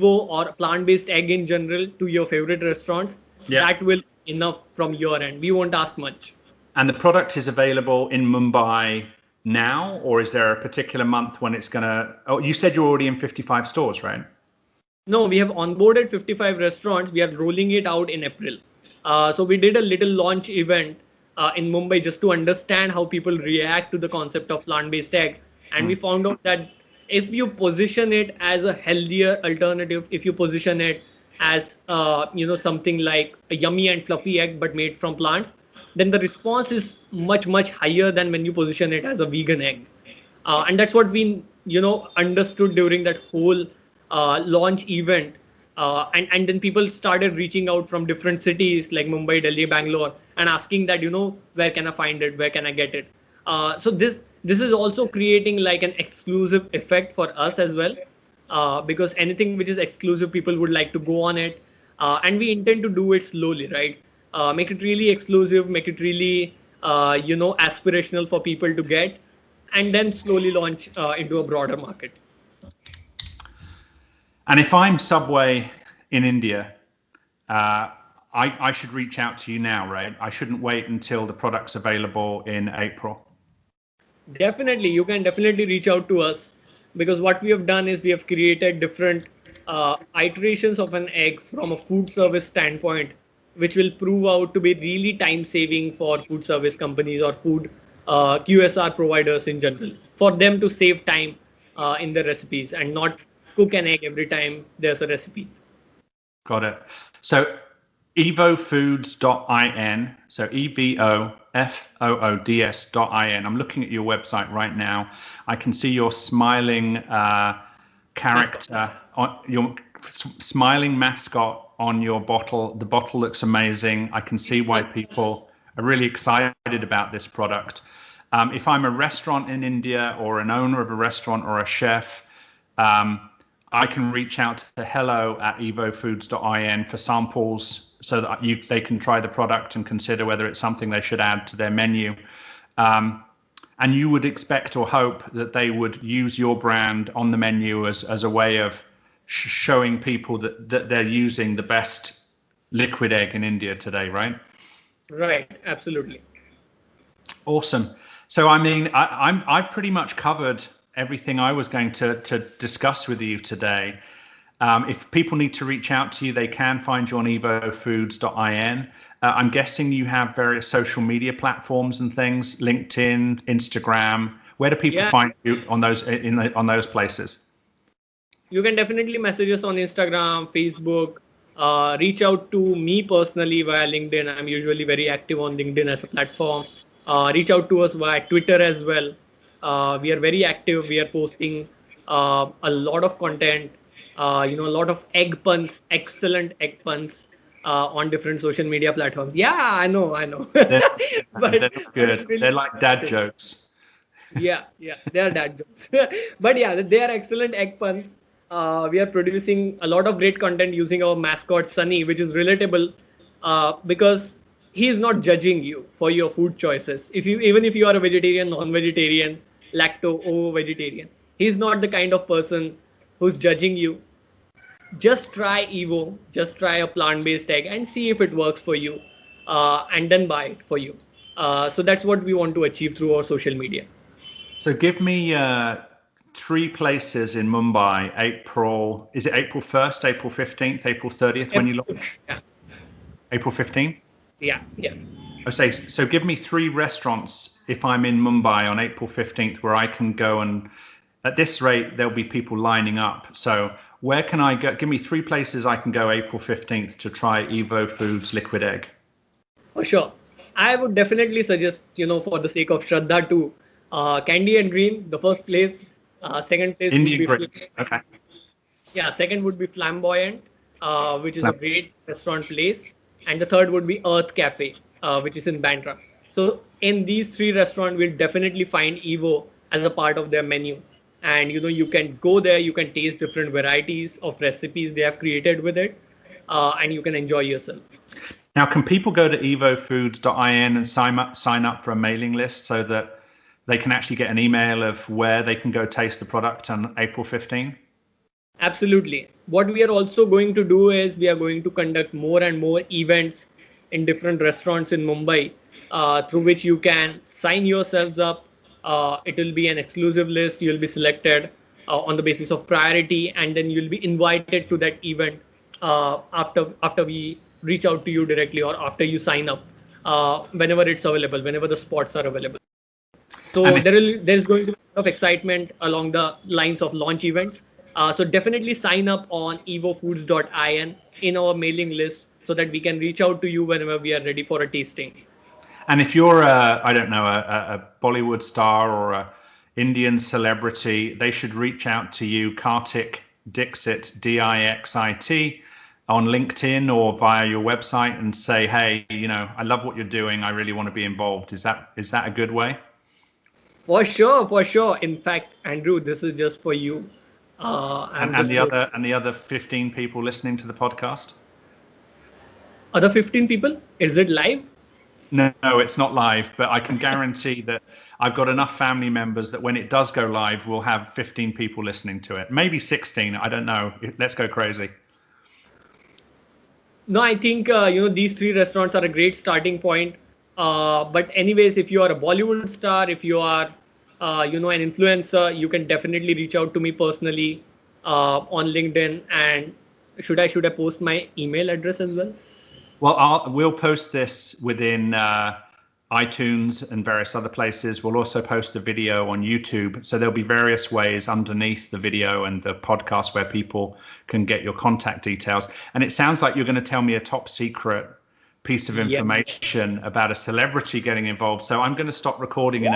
or plant-based egg in general to your favorite restaurants. Yeah. That will enough from your end. We won't ask much. And the product is available in Mumbai now, or is there a particular month when it's gonna? Oh, you said you're already in 55 stores, right? No, we have onboarded 55 restaurants. We are rolling it out in April. So we did a little launch event in Mumbai just to understand how people react to the concept of plant-based egg. And we found out that if you position it as a healthier alternative, if you position it as something like a yummy and fluffy egg but made from plants, then the response is much higher than when you position it as a vegan egg. And that's what we understood during that whole launch event. And then people started reaching out from different cities like Mumbai, Delhi, Bangalore, and asking that, where can I find it? Where can I get it? So this is also creating like an exclusive effect for us as well, because anything which is exclusive, people would like to go on it. And we intend to do it slowly, right? Make it really exclusive, make it really, aspirational for people to get, and then slowly launch into a broader market. And if I'm Subway in India, I should reach out to you now, right? I shouldn't wait until the product's available in April. Definitely, you can definitely reach out to us, because what we have done is we have created different iterations of an egg from a food service standpoint, which will prove out to be really time saving for food service companies or food QSR providers in general, for them to save time in the recipes and not cook an egg every time there's a recipe. Got it. So evofoods.in, so EVOFOODS.in. I'm looking at your website right now. I can see your smiling character, on your smiling mascot on your bottle. The bottle looks amazing. I can see why people are really excited about this product. If I'm a restaurant in India or an owner of a restaurant or a chef, I can reach out to hello@evofoods.in for samples so that they can try the product and consider whether it's something they should add to their menu. And you would expect or hope that they would use your brand on the menu as a way of showing people that they're using the best liquid egg in India today, right? Right, absolutely. Awesome. So, I mean, I've pretty much covered everything I was going to discuss with you today. If people need to reach out to you, they can find you on evofoods.in. I'm guessing you have various social media platforms and things, LinkedIn, Instagram. Where do people find you on those on those places? You can definitely message us on Instagram, Facebook. Reach out to me personally via LinkedIn. I'm usually very active on LinkedIn as a platform. Reach out to us via Twitter as well. We are very active. We are posting a lot of content, a lot of egg puns, excellent egg puns on different social media platforms. Yeah, I know. They're not good. Really, they're like dad jokes. Yeah, they are dad jokes. But yeah, they are excellent egg puns. We are producing a lot of great content using our mascot Sunny, which is relatable because he is not judging you for your food choices. Even if you are a vegetarian, non-vegetarian, lacto, vegetarian, he's not the kind of person who's judging you. Just try Evo, just try a plant-based egg and see if it works for you, and then buy it for you. So that's what we want to achieve through our social media. So give me 3 places in Mumbai. Is it April 1st, April 15th, April 30th when you launch? Yeah. April 15th? Yeah. So give me 3 restaurants if I'm in Mumbai on April 15th where I can go, and at this rate there'll be people lining up. So where can I go? Give me 3 places I can go April 15th to try Evo Foods liquid egg. For sure. I would definitely suggest, for the sake of Shraddha, to Candy and Green, the first place. Second place Indian would be okay. Yeah, second would be Flamboyant. which is a great restaurant place. And the third would be Earth Cafe, which is in Bandra. So in these three restaurants, we'll definitely find Evo as a part of their menu. And you can go there, you can taste different varieties of recipes they have created with it, and you can enjoy yourself. Now, can people go to evofoods.in and sign up for a mailing list so that they can actually get an email of where they can go taste the product on April 15? Absolutely. What we are also going to do is we are going to conduct more and more events in different restaurants in Mumbai, through which you can sign yourselves up. It will be an exclusive list. You'll be selected on the basis of priority, and then you'll be invited to that event after we reach out to you directly, or after you sign up, whenever it's available, whenever the spots are available. So there's going to be a lot of excitement along the lines of launch events. So definitely sign up on evofoods.in in our mailing list so that we can reach out to you whenever we are ready for a tasting. And if you're a Bollywood star or a Indian celebrity, they should reach out to you, Kartik, Dixit, Dixit, on LinkedIn or via your website and say, hey, I love what you're doing. I really want to be involved. Is that a good way? For sure. In fact, Andrew, this is just for you. And the other 15 people listening to the podcast. Other 15 people? Is it live? No, it's not live, but I can guarantee that I've got enough family members that when it does go live, we'll have 15 people listening to it. Maybe 16. I don't know. Let's go crazy. No, I think these three restaurants are a great starting point. But anyways, if you are a Bollywood star, if you are an influencer, you can definitely reach out to me personally on LinkedIn. And should I post my email address as well? Well, we'll post this within iTunes and various other places. We'll also post the video on YouTube. So there'll be various ways underneath the video and the podcast where people can get your contact details. And it sounds like you're going to tell me a top secret piece of information about a celebrity getting involved. So I'm going to stop recording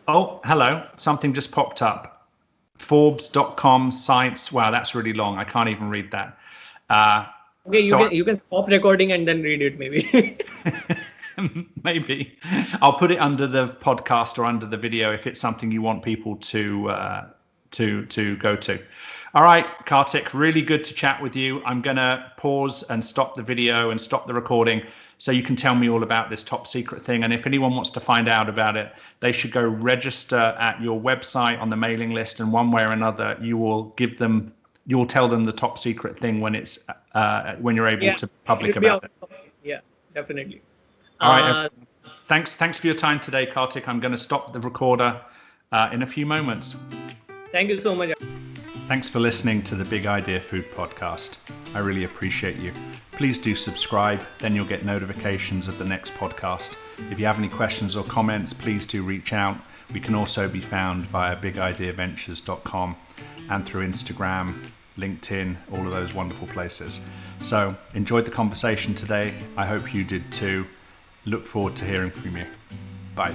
Oh, hello. Something just popped up. Forbes.com sites. Wow, that's really long. I can't even read that. Okay, you can stop recording and then read it maybe. Maybe. I'll put it under the podcast or under the video if it's something you want people to go to. All right, Kartik, really good to chat with you. I'm going to pause and stop the video and stop the recording so you can tell me all about this top secret thing. And if anyone wants to find out about it, they should go register at your website on the mailing list. And one way or another, you will tell them the top secret thing when it's when you're able to public about it. Yeah, definitely. All right. Thanks for your time today, Kartik. I'm going to stop the recorder in a few moments. Thank you so much. Thanks for listening to the Big Idea Food Podcast. I really appreciate you. Please do subscribe, then you'll get notifications of the next podcast. If you have any questions or comments, please do reach out. We can also be found via bigideaventures.com and through Instagram, LinkedIn, all of those wonderful places. So enjoyed the conversation today. I hope you did too. Look forward to hearing from you. Bye.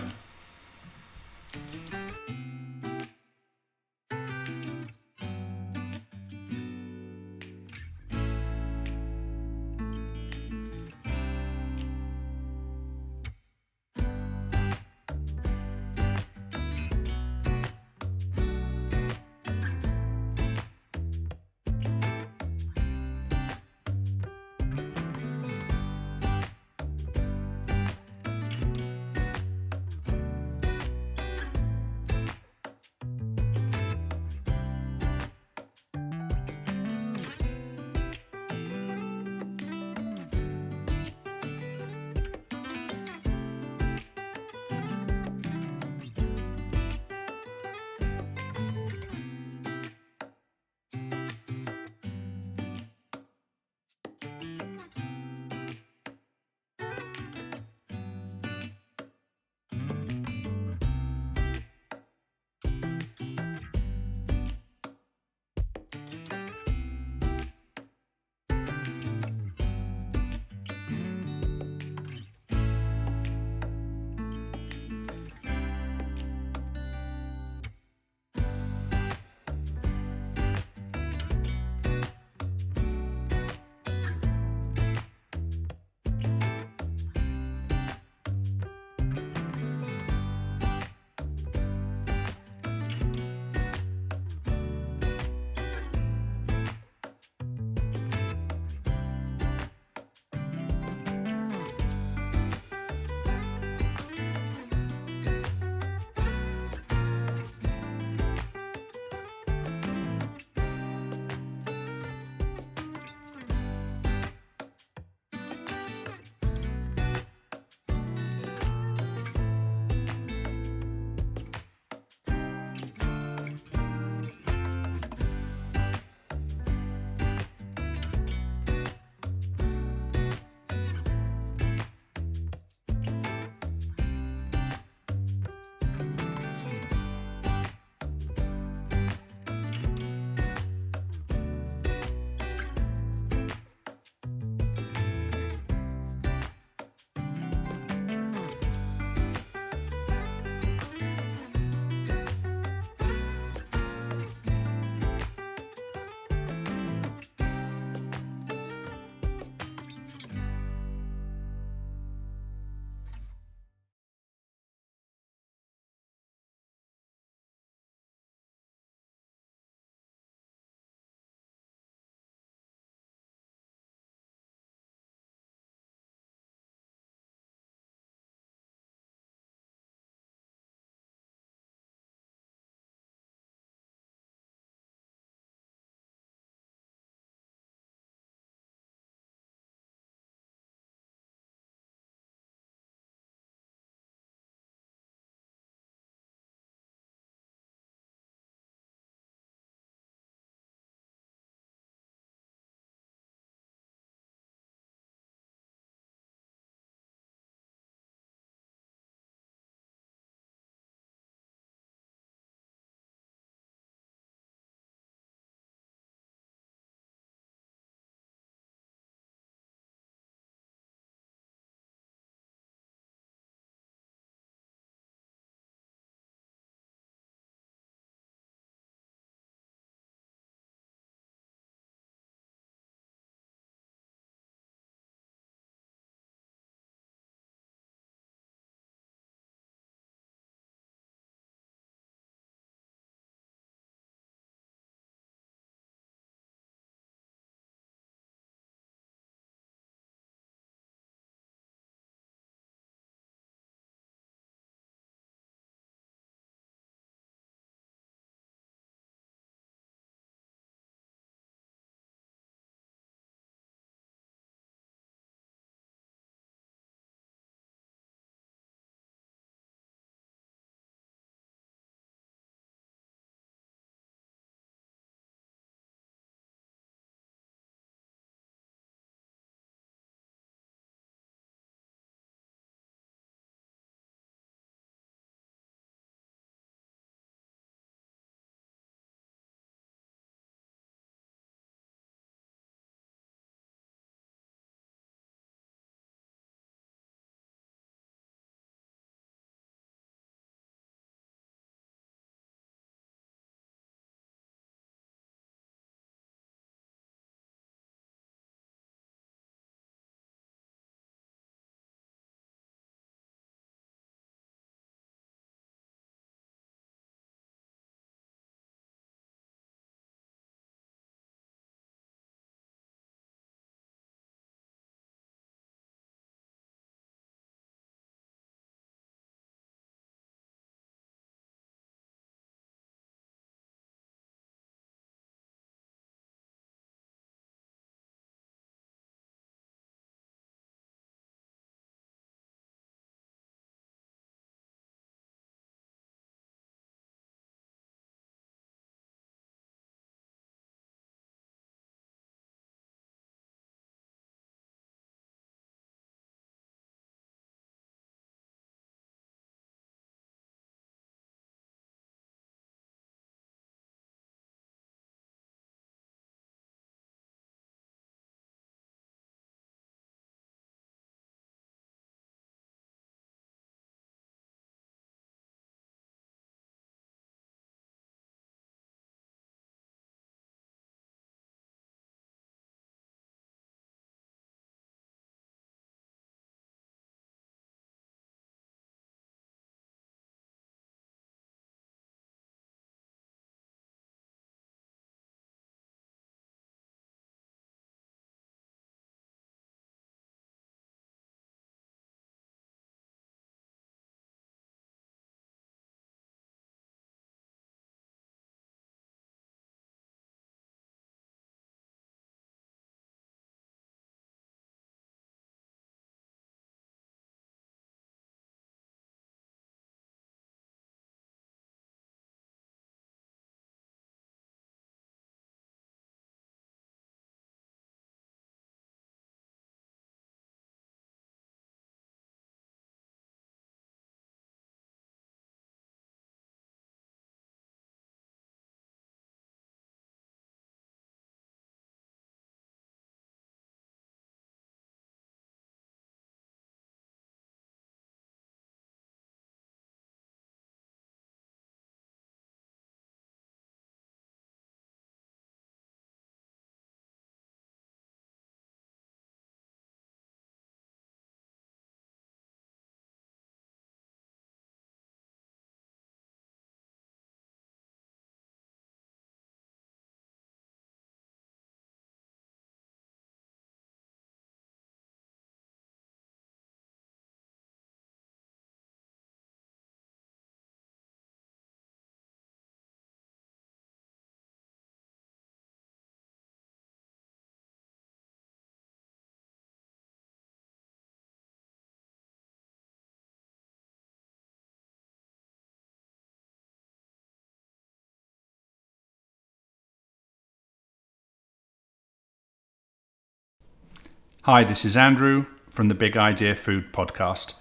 Hi, this is Andrew from the Big Idea Food podcast.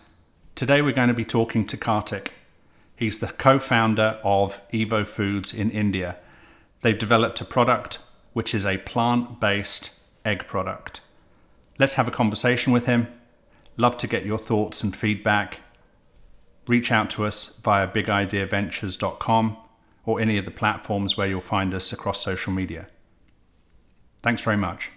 Today we're going to be talking to Kartik. He's the co-founder of Evo Foods in India. They've developed a product which is a plant-based egg product. Let's have a conversation with him. Love to get your thoughts and feedback. Reach out to us via bigideaventures.com or any of the platforms where you'll find us across social media. Thanks very much.